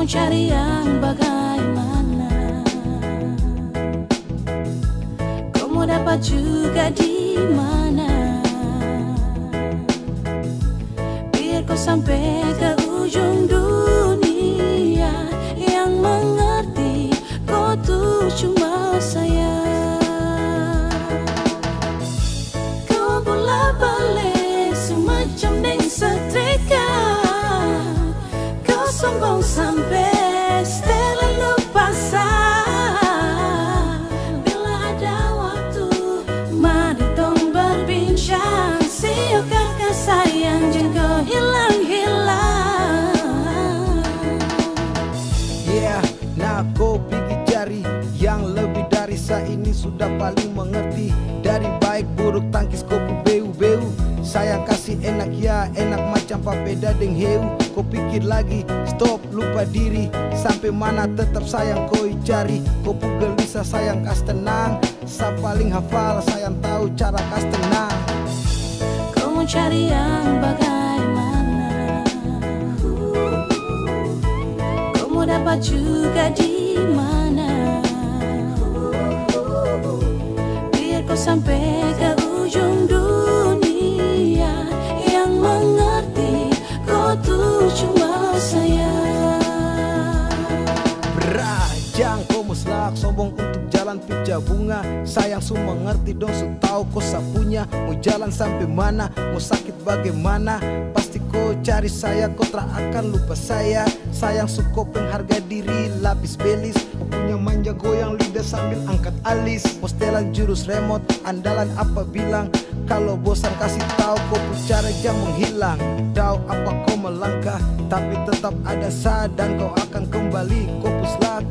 Cari yang bagaimana Kau mau dapat juga di mana Biar kau sampai ke ujung dunia Yang mengerti kau tuh cuma saya Kau bola balik semacam deng setrika Kau sombong sampai setelah lupa Bila ada waktu mari tong berbincang Siok kakak sayang jangan kau hilang-hilang Yeah, nah kau pergi cari yang lebih dari saya ini sudah paling mengerti Dari baik buruk tangkis kau beu-beu Sayang kasih enak ya enak macam papeda deng heu Kau pikir lagi, stop, lupa diri Sampai mana tetap sayang kau cari Kau gelisah sayang kas tenang Saya paling hafal, sayang tahu cara kas tenang Kau mau cari yang bagaimana Kau mau dapat juga di mana Biar kau sampai ke ujung dunia Yang mengerti kau tuh cuma saya Berajang kau muslak sombong untuk jalan pija bunga Sayang su mengerti dong su tahu kau sapunya Mau jalan sampai mana, mau sakit bagaimana Pasti kau cari saya, kau tak akan lupa saya Sayang su kau pengharga diri, lapis belis Kau punya manja goyang lidah sambil angkat alis Mau setelan jurus remote, andalan apa bilang Kalau bosan kasih tahu kau pun cara jam menghilang Tahu apa kau melangkah Tapi tetap ada saya dan kau akan kembali Kau puslak,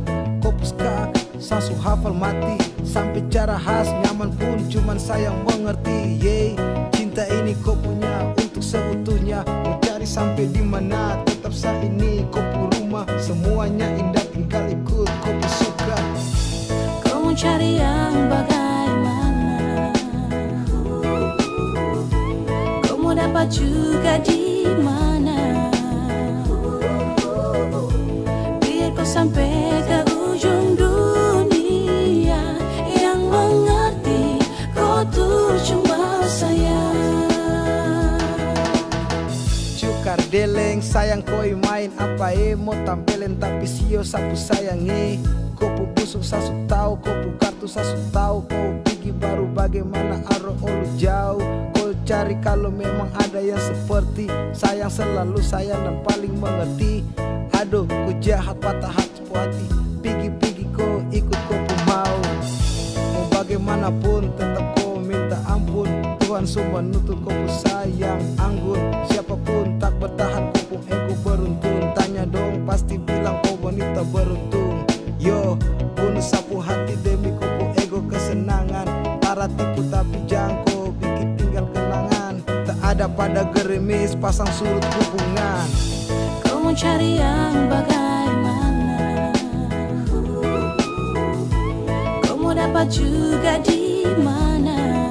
kau puskak sasu hafal mati. Sampai cara khas nyaman pun cuman sayang mengerti. Yeay, cinta ini kau punya untuk seutuhnya. Mau cari sampai di mana tetap saya ini kopi rumah. Semuanya indah tinggal ikut kopi suka. Kau mau cari yang bagaimana? Kau mau dapat juga di mana? Biar kau sampai ke ujung dunia, yang mengerti kau tuh cuma saya. Cukar deleng sayang koi main apa mau tampilin tapi sio sapu sayangi. Kopu busuk sasu tahu, kopu kartu sasu tahu. Kau pergi baru bagaimana aro olu jauh. Kau cari kalau memang ada yang seperti sayang selalu sayang dan paling mengerti. Aduh, ku jahat patah hati puati. Pigi-pigi kau ikut kopu mau. Mau bagaimanapun tetap kau minta ampun. Tuhan semua nutut kopu sayang anggun. Siapapun tak bertahan kopu ego beruntun. Tanya dong pasti bilang kau wanita beruntung. Yo, bunuh sapu hati demi kopo ego kesenangan. Para tipu tapi jangko bikin tinggal kenangan. Tak ada pada gerimis pasang surut hubungan. Kau mau cari yang bagaimana? Kau mau dapat juga di mana?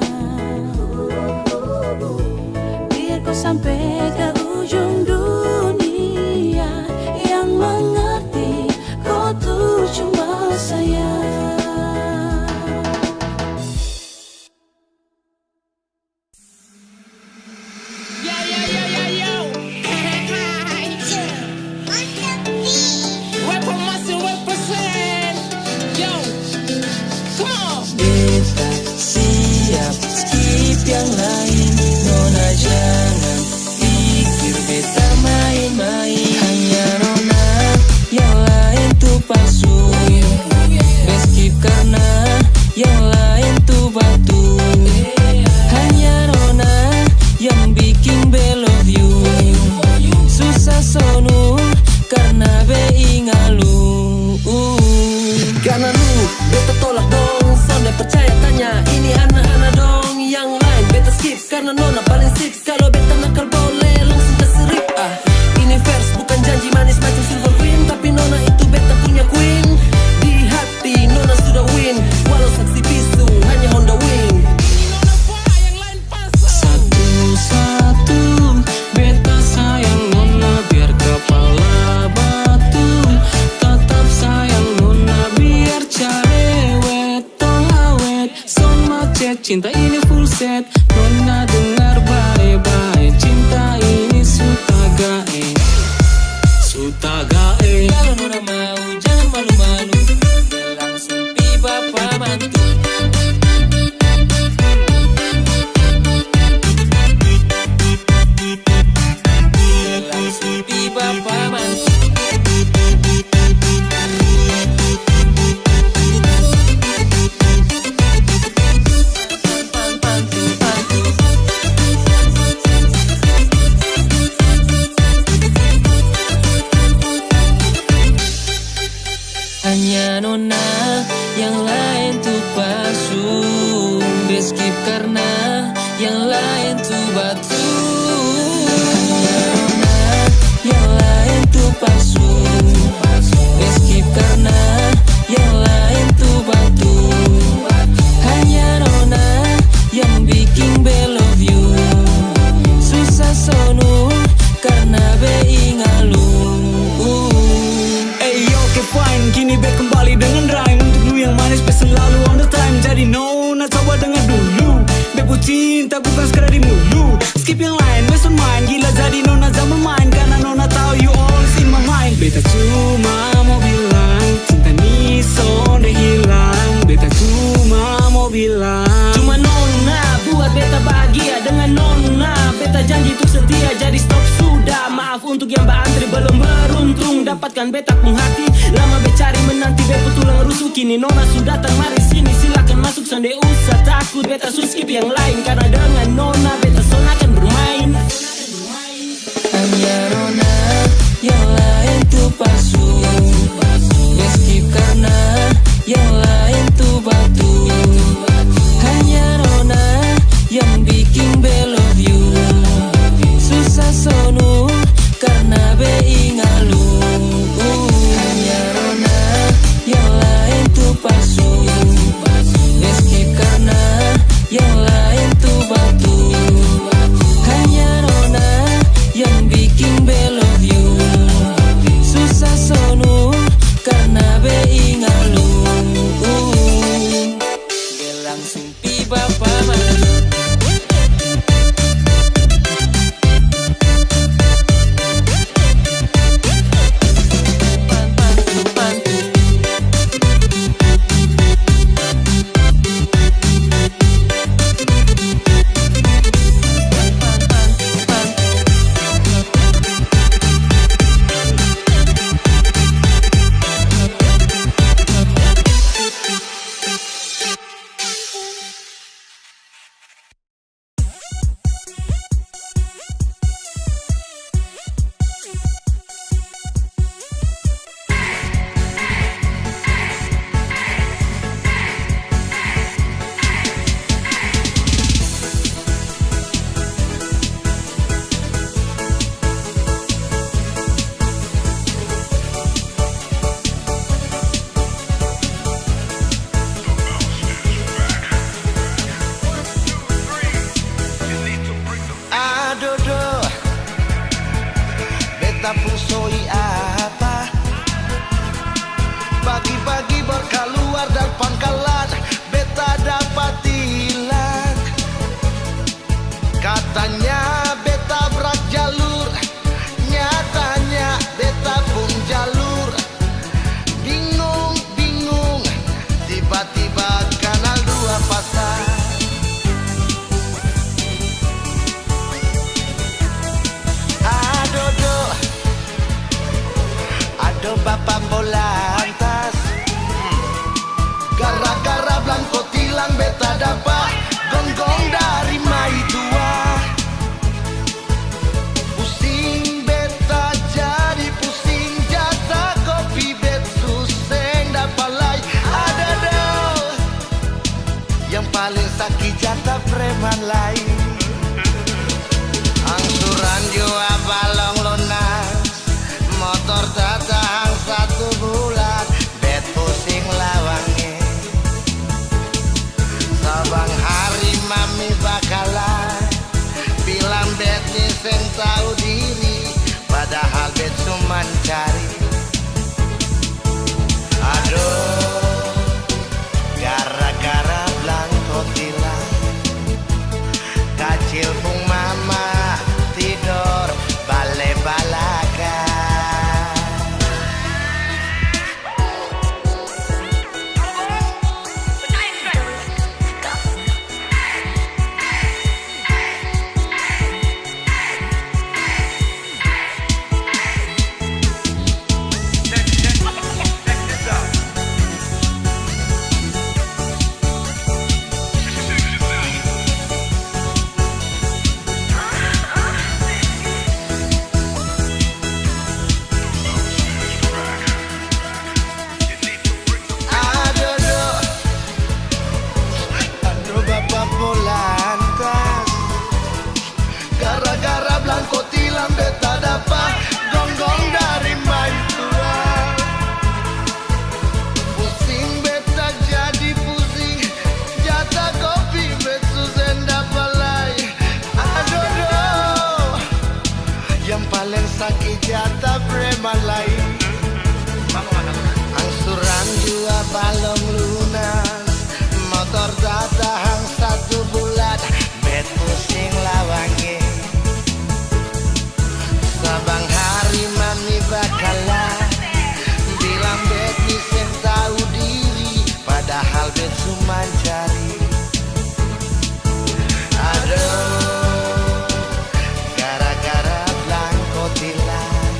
Biar kau sampai ke ujung dunia, yang mengerti kau tuh cuma saya. Beta siap skip yang lain. Nona jangan pikir beta main-main. Hanya nona yang lain tuh palsu. Skip karena yang lain tuh batu. Hanya nona yang bikin be love you. Susah sonu karena be ingalu. Karena lu beta tolak dong. Sonde percaya tanya ini anak-anak dong. Yang lain beta skip karena nona paling six. Kalau beta nakal boleh langsung keserip. Ini verse bukan janji manis macam silver queen. Tapi nona itu beta punya queen. Di hati nona sudah win. Walau saksi bisu hanya Honda Wing. Satu-satu beta sayang nona biar kepala batu. Tetap sayang nona biar cerewet tong awet. Son macet cinta ini full set. Nona dengar baik-baik. Cinta ini sutagae. Sutagae. Kalau nona mau jangan malu-malu. Langsung pi bapak mantu. Langsung pi bapak mantu. Hanya nona yang lain tuh palsu. Skip karena yang lain tuh batu. Hanya nona yang lain tuh palsu. Skip karena yang lain tuh batu. Hanya nona yang bikin be love you. Susah sonu karena be ingalu. Fine, kini back kembali dengan rhyme. Untuk lu yang manis, be selalu on the time. Jadi nona coba dengar dulu. Bebo cinta bukan sekadar di mulu. Skip yang lain, based on mine. Gila jadi nona jangan bermain. Karena nona tahu you always in my mind. Beta cuma mau bilang cinta ni sonde hilang. Beta cuma mau bilang cuma nona buat beta bahagia. Dengan nona beta janji untuk setia. Jadi stop sudah, maaf untuk yang berantri belum beruntung dapatkan beta pun hati. Lama becari menanti beta tulang rusuk. Kini nona sudah datang mari sini silakan masuk. Sonde usah takut beta skip yang lain. Karena dengan nona beta son akan bermain. Hanya nona yang lain tuh palsu. Skip karena yang lain beta pusoi apa. Pagi-pagi berkeluar dari pangkalan, beta dapat hilang. Katanya beta berak jalur, nyatanya beta pun jalur. Bingung, tiba-tiba kanal 2 pasar. Ado bapak polantas, gara-gara Blanco tilang beta dapat gonggong dari mai tua. Pusing beta jadi pusing, jatah kopi bet suseng dapat lai. Ada dong yang paling sakit jatah preman lain. Angsuran jua balong lunas, motor datang 1 bulan, bet pusing lawange. Sabang hari mami bakalan bilang bet ni seng tahu diri, padahal bet cuman cari. Aduh, gara-gara Blanco tilang, kacil pung mama tidur bale-balakan. Gara-gara Blanco tilang beta dapat gonggong dari mai tua. Pusing beta jadi pusing, jatah kopi bet susah dapat lai. Aduh, yang paling sakit jatah preman lain. Angsuran jua balong lunas, motor datang 1 bulan, bet pusing lawange. Sabang hari mami bakalan bilang bet ni sen tahu diri, padahal bet cuma cari. Aduh, gara-gara Blanco tilang,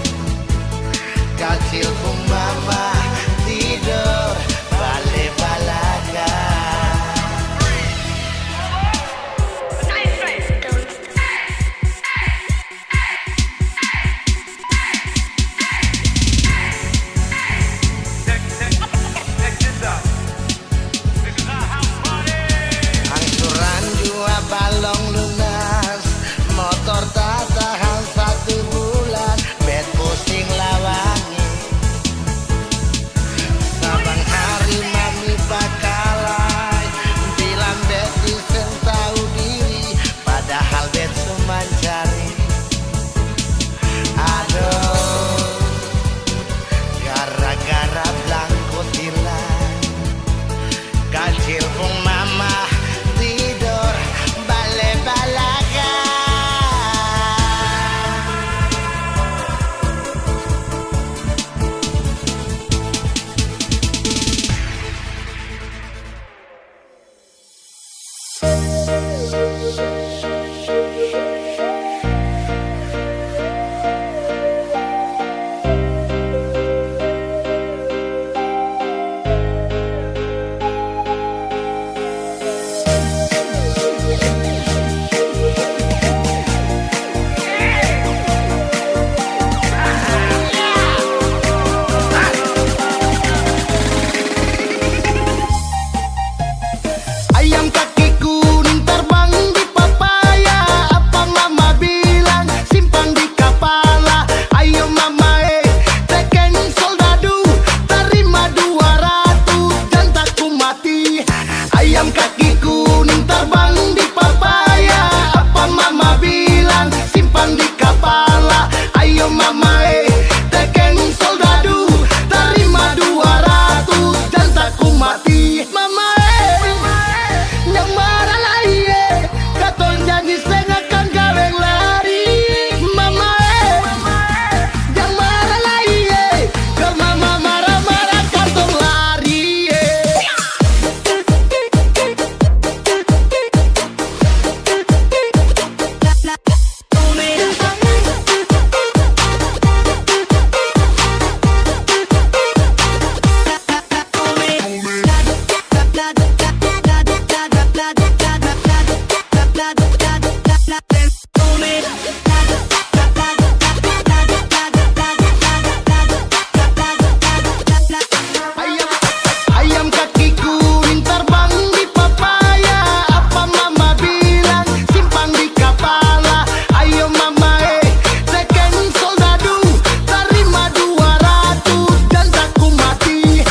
kacil pun mama tidur bale-balakan. Angsuran jua balong lunas, motor tak tahan 1 bulan, bet pusing lawangi. Sabang hari mami bakalai bilang bet isen tahu diri, padahal bet cuma cari. Aduh, gara-gara Blanco tilang, kacil pun mama tidur bale-balakan. Ayam kaki kuning terbang di papan. Ayam kaki kuning terbang di papaya. Apa mama bilang simpan di kepala. Ayo mama second soldadu, terima 200 dan aku mati.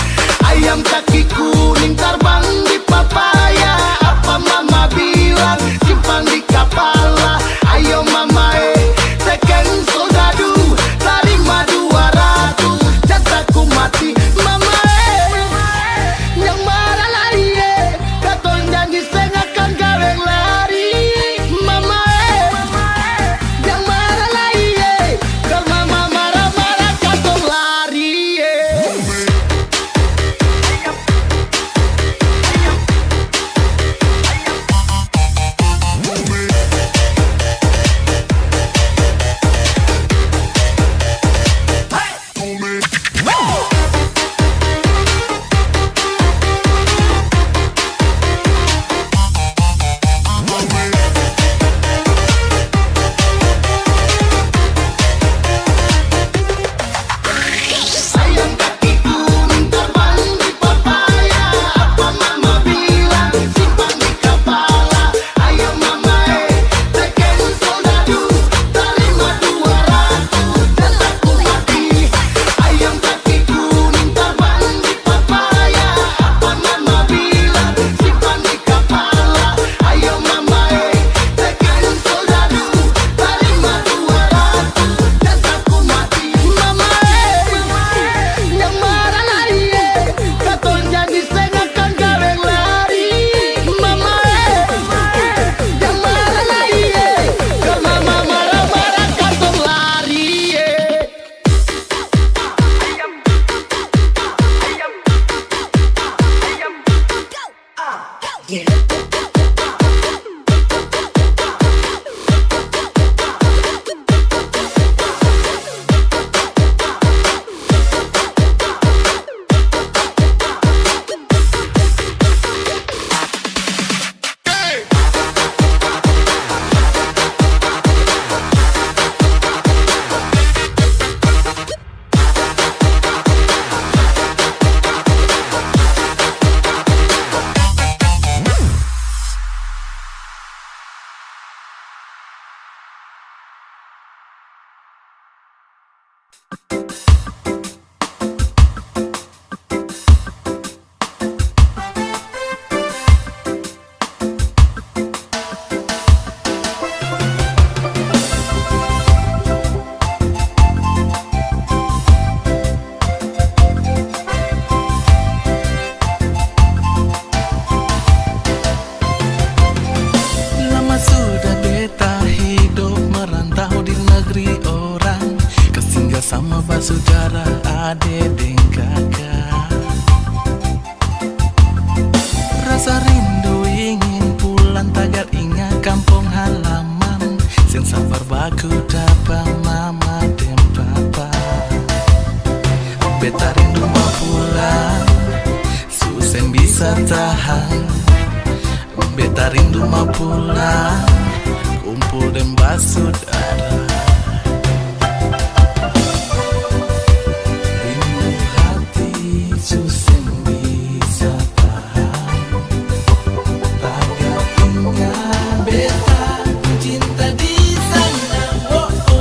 Ayam kaki kuning terbang di papaya. Apa mama bilang simpan di kepala. Ayo mama second soldadu, terima 200 dan aku mati. Mama yang marah lari katong janji sengakan gawe lari. Mama yang marah lari kalau mama marah-marah katong lari. Ayam kaki kuning terbang di papaya. Apa mama bilang simpan di kepala. Ayo mama second soldadu, terima 200 dan aku mati. Ayam kaki kuning terbang di papaya. Apa mama bilang simpan di kepala. Ayo mama second soldadu, terima 200 dan aku mati. Mama yang marah lari katong jadi sengakan gawe lari. Mama yang marah lari kalau mama marah-marah katong lari. Lama sudah beta hidup merantau di negeri orang, kesinggah sama basudara ade deng kakak. Rasa rindu ingin pulang tagar ingat kampung halaman. Sen sabar baku dapat mama dan papa. Beta rindu mau pulang, susen bisa tahan. Beta rindu mau pulang, kumpul dan basudara. Rindu hati susen bisa tahan. Tagar ingat beta cinta di sana.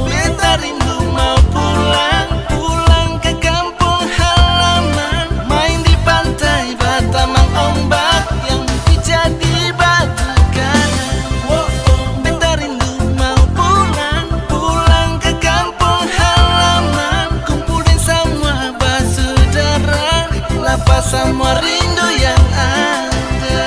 Beta rindu mau pulang, pulang ke kampung halaman. Main di pantai Batamang ombak yang jadi batu karang. Beta rindu mau pulang, pulang ke kampung halaman. Kumpulin semua basudara, lepas semua rindu yang ada.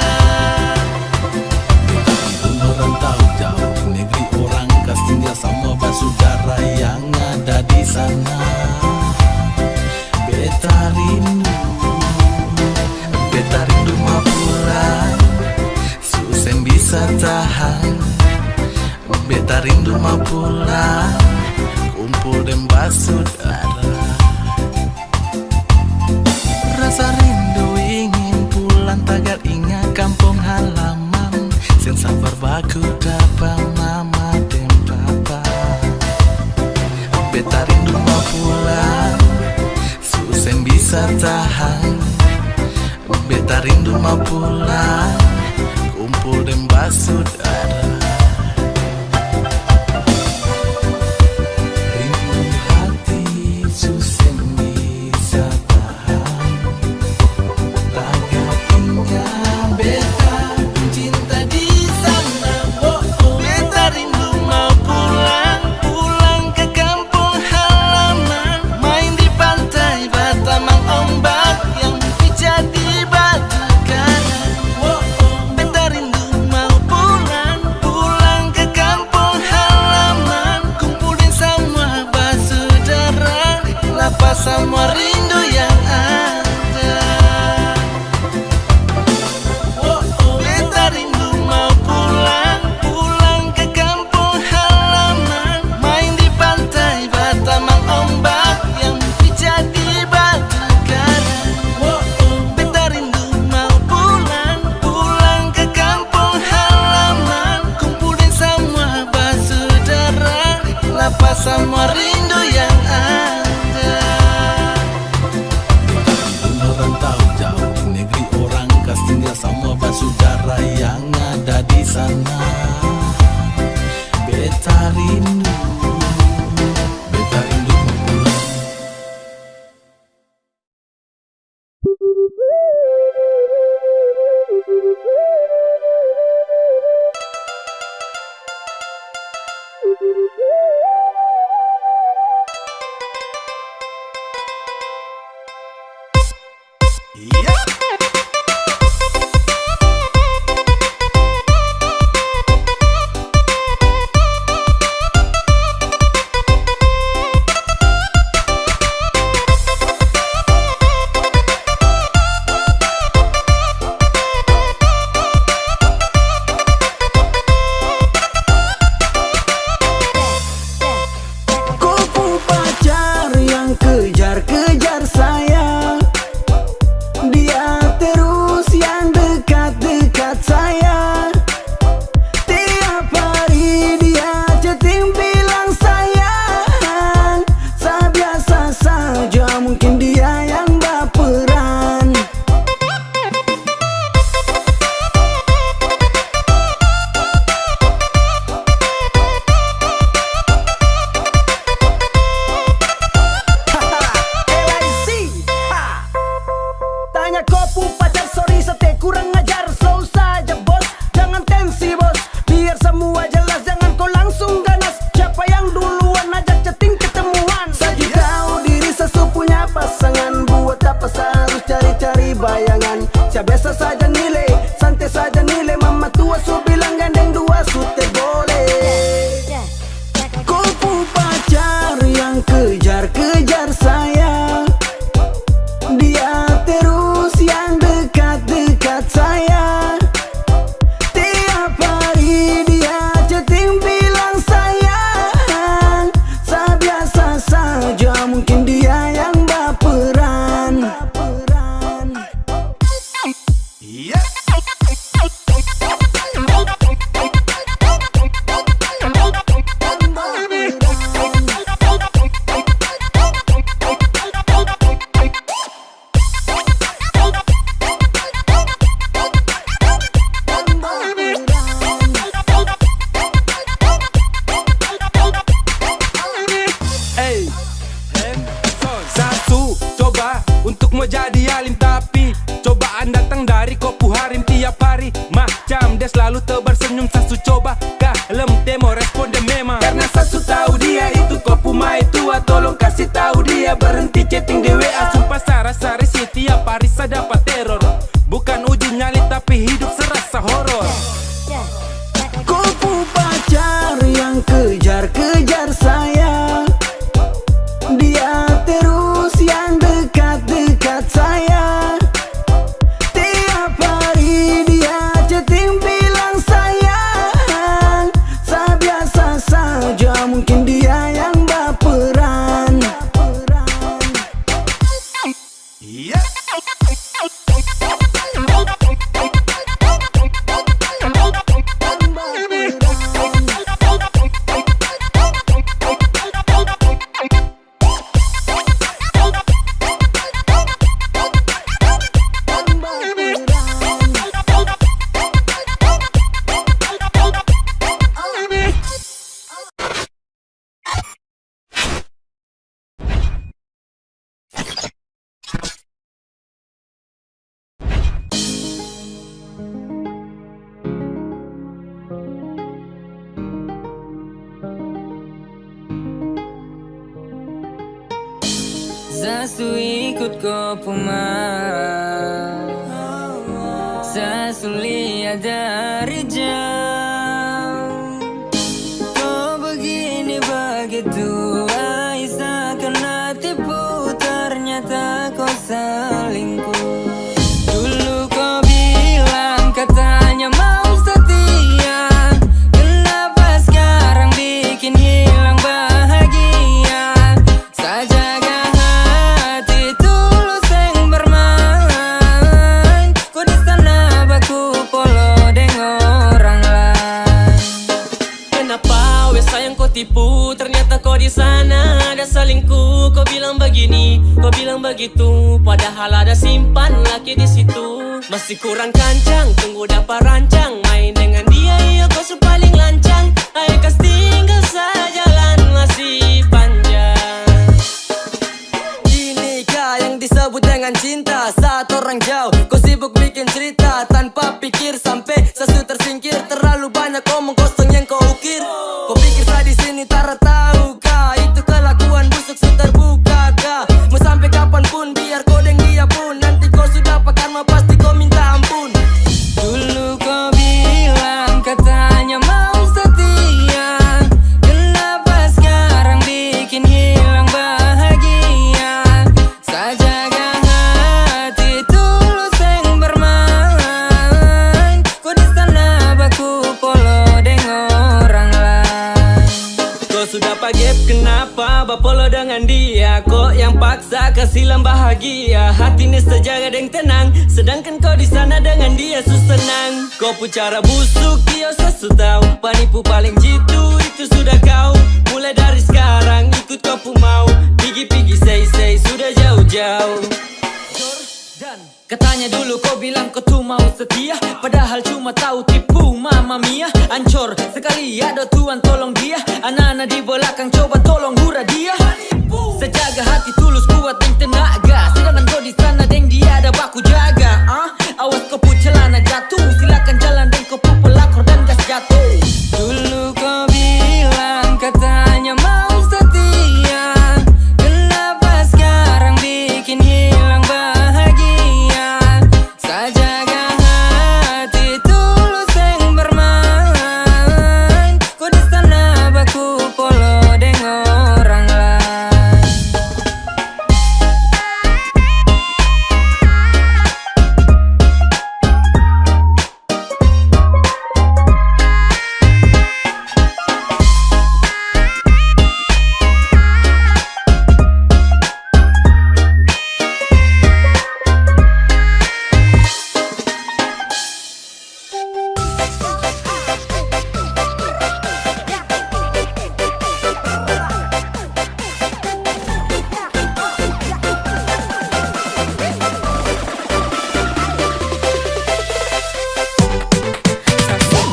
Merantau jauh negeri orang, kasihnya sama basudara yang ada di sana. Beta rindu mau pulang, susen bisa tahan. Beta rindu mau pulang, kumpul dan basudara. Rasa rindu ingin pulang tagar ingat kampung halaman. Sen sabar baku dapat mama dan papa. Beta rindu mau pulang, susah bisa tahan. Beta rindu mau pulang, kumpul dan basudara. Rindu hati susah bisa tahan. Tagapinya beta cinta di sana. Beta rindu mau pulang, pulang ke kampung halaman. Main di pantai Batamang ombak yang pijat di batu karang. Beta rindu mau pulang, pulang ke kampung halaman. Kumpulin semua basudara, lapas semua rindu yang ada. Beta rindu mau pulang, pulang ke kampung halaman. Main di pantai Batamang ombak yang pijat di batu karang. Beta rindu mau pulang, pulang ke kampung halaman. Kumpulin semua basudara, lapas semua rindu yang ada. Merantau jauh di negeri orang, kas tinggal sama basudara yang ada di sana. Beta rindu, beta rindu mau pulang. Kupu pacar yang kejar-kejar saya. Dia terus yang dekat-dekat saya. Tiap hari dia chatting bilang sayang. Saya biasa saja, mungkin dia yang baperan. LIC, tanya kopu pacar, sorry sete kurang ajar. Slow saja bos, jangan tensi bos. Biar semua jelas, jangan kau langsung ganas. Siapa yang duluan ajak chatting ketemuan? Saya juga tahu diri sesu punya pasangan. Buat apa saya harus cari-cari bayangan? Saya biasa saja nilai, santai saja nilai. Mama tua su bilang gandeng dua sute boleh. Kupu pacar yang kejar-kejar saya. Dia terus yang dekat-dekat saya. Tiap hari dia chatting bilang sayang. Saya biasa saja, mungkin dia yang baperan. Hey, satu coba untuk mau jadi alim, tapi cobaan datang dari kopu harim tiap hari. Macam dia selalu tebar senyum, sasu coba kalem demo respon dia memang. Karena sasu tahu dia itu kopu mai tua, tolong kasih tahu dia berhenti chatting di WA. Sumpah saya risih tiap hari saya dapat teror. Bukan uji nyali tapi hidup serasa horor. Kupu pacar yang kejar-kejar saya. Dia terus yang dekat-dekat saya. Tiap hari dia chatting bilang sayang. Saya biasa saja, mungkin dia yang baperan. Sasu ikut kau pemarah, sasu lihat dari jauh. Kau begini begitu, Aisyah kena tipu, ternyata kau selingkuh. Dulu kau bilang katanya mau setia, kenapa sekarang bikin hilang bahagia? Sajaga hati tulus yang bermain, kau di sana baku polo dengan orang lain. Kenapa wes sayang kau tipu? Ternyata kau di sana ada selingkuh. Kau bilang begini, kau bilang begitu, padahal ada simpan laki di situ. Masih kurang kancang, tunggu dapat rancang. Main dengan dia, iya kau paling lancang. Ayo kas tinggal sejalan masih panjang. Inikah yang disebut dengan cinta? Saat orang jauh, kau sibuk bikin cerita tanpa pikir sampai sesu tersingkir. Terlalu banyak omong kosong yang kau ukir. Kau pikir saya di sini tak tahu kah? Itu kelakuan busuk su terbuka kah? Mau sampai kapanpun biar kau deng dia pun, nanti kau sudah karma pasti kau minta ampun. Dulu kau bilang katanya mau setia, kenapa sekarang bikin hilang bahagia? Sajaga hati tulus yang bermain, kau di sana baku polo dengan orang lain. Kau sudah pagep, kenapa bapolo dengan dia? Kok yang paksa kasilam bahagia? Hatinya sejaga dan tenang, sedangkan kau di sana dengan dia senang. Kau pun cara busuk dia sesu tahu, penipu paling jitu itu sudah kau. Mulai dari sekarang ikut kau pun mau, pigi-pigi say sudah jauh-jauh. Katanya dulu kau bilang kau tuh mau setia, padahal cuma tahu tipu mama mia. Ancor sekali ada Tuhan tolong dia, anak-anak di belakang coba tolong hura dia. Sejaga hati tulus kuat dan tenaga, sedangkan kau di sana deng dia ada baku jaga. Awas kau pun celana jatuh, silakan jalan dan kau pun pelakor dan gas jatuh. Dulu kau bilang katanya mau setia, kenapa sekarang bikin hilang bahagia? Sajaga hati tulus yang bermain, kau di sana baku polo dengan orang lain.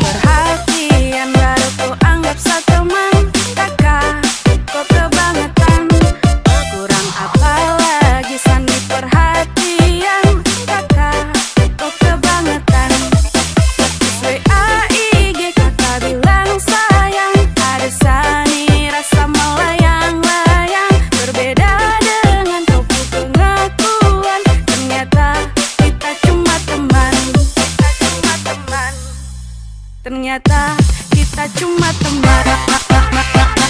Perhatian baru ku anggap seteman, kakak kau kebangetan. Kurang apa lagi sandi perhatian, kakak kau kebangetan. WA IG kakak bilang sayang, ada sani rasa melayang-layang. Berbeda dengan kau pun pengakuan, ternyata kita cuma teman. Ternyata kita cuma teman. Kita cuma teman.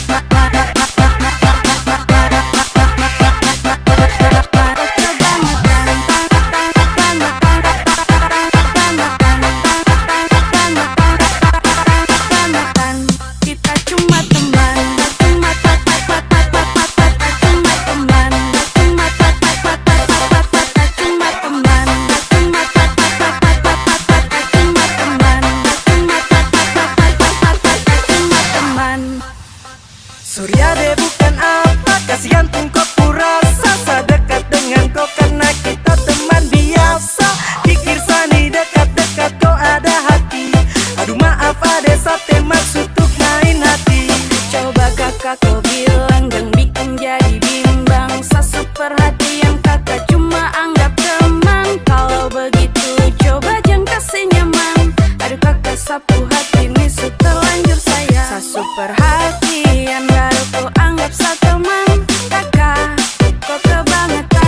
Surya deh bukan apa, kasihan pun kau kurasa. Sedekat dengan kau karena kita teman biasa. Pikir sani dekat-dekat kau ada hati. Aduh maaf ada sate maksud untuk main hati. Coba kakak kau bilang dan bikin jadi bimbang. Sasu perhatian kakak cuma anggap teman. Kalau begitu coba jangan kasih nyaman. Aduh kakak sapu hati ini su terlanjur sayang. Sasu perhatian baru ku anggap seteman, kakak kau kebangetan.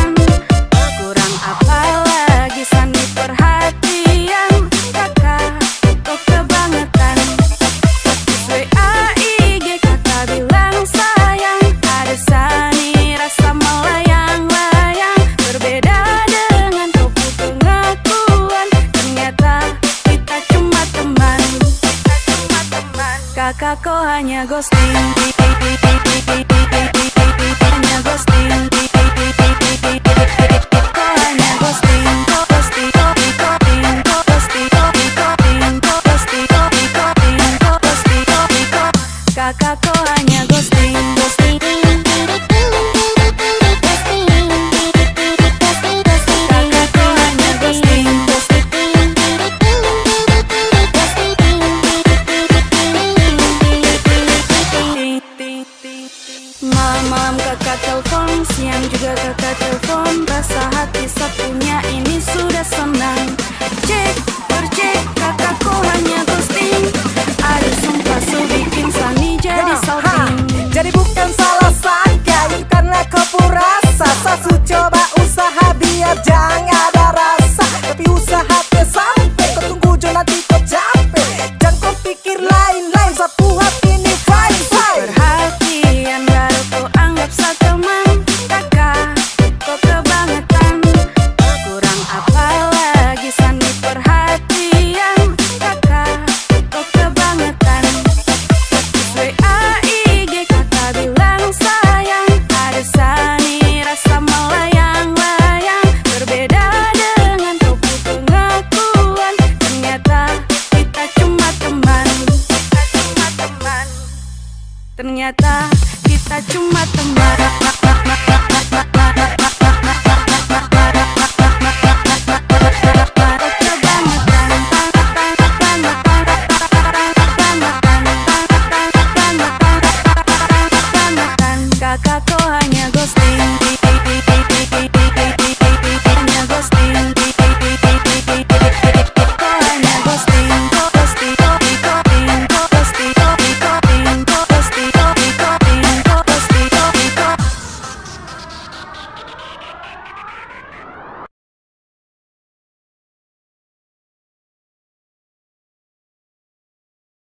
Kakak kau hanya ghosting, hanya ghosting. Kau hanya ghosting, ghosting, ghosting, ghosting, ghosting, ghosting, ghosting, ghosting. Kakak kau hanya ghosting, ghosting. Kakak kau hanya ghosting, ghosting. Malam-malam kakak telepon, siang juga kakak telepon. Rasa hati satunya ini sudah senang. Cek, bercek, kakak kau hanya ghosting. Ada sumpah so bikin Sani jadi salting. Jadi bukan salah saya, itu karena kau rasa. Sasu coba usaha biar jangan ada rasa, tapi usaha teh sampai kau tunggu jo nanti kau capek. Jangan kau pikir lain-lain, sapu hati ini fine-fine. Perhatian baru kau anggap teman. Kakak, kau kebangetan. Kurang apa lagi Sani perhatian. Kakak, kau kebangetan. WA IG kakak bilang sayang. Ada Sani rasa melayang-layang. Berbeda dengan kau pengakuan. Ternyata kita cuma teman. Ternyata kita cuma teman.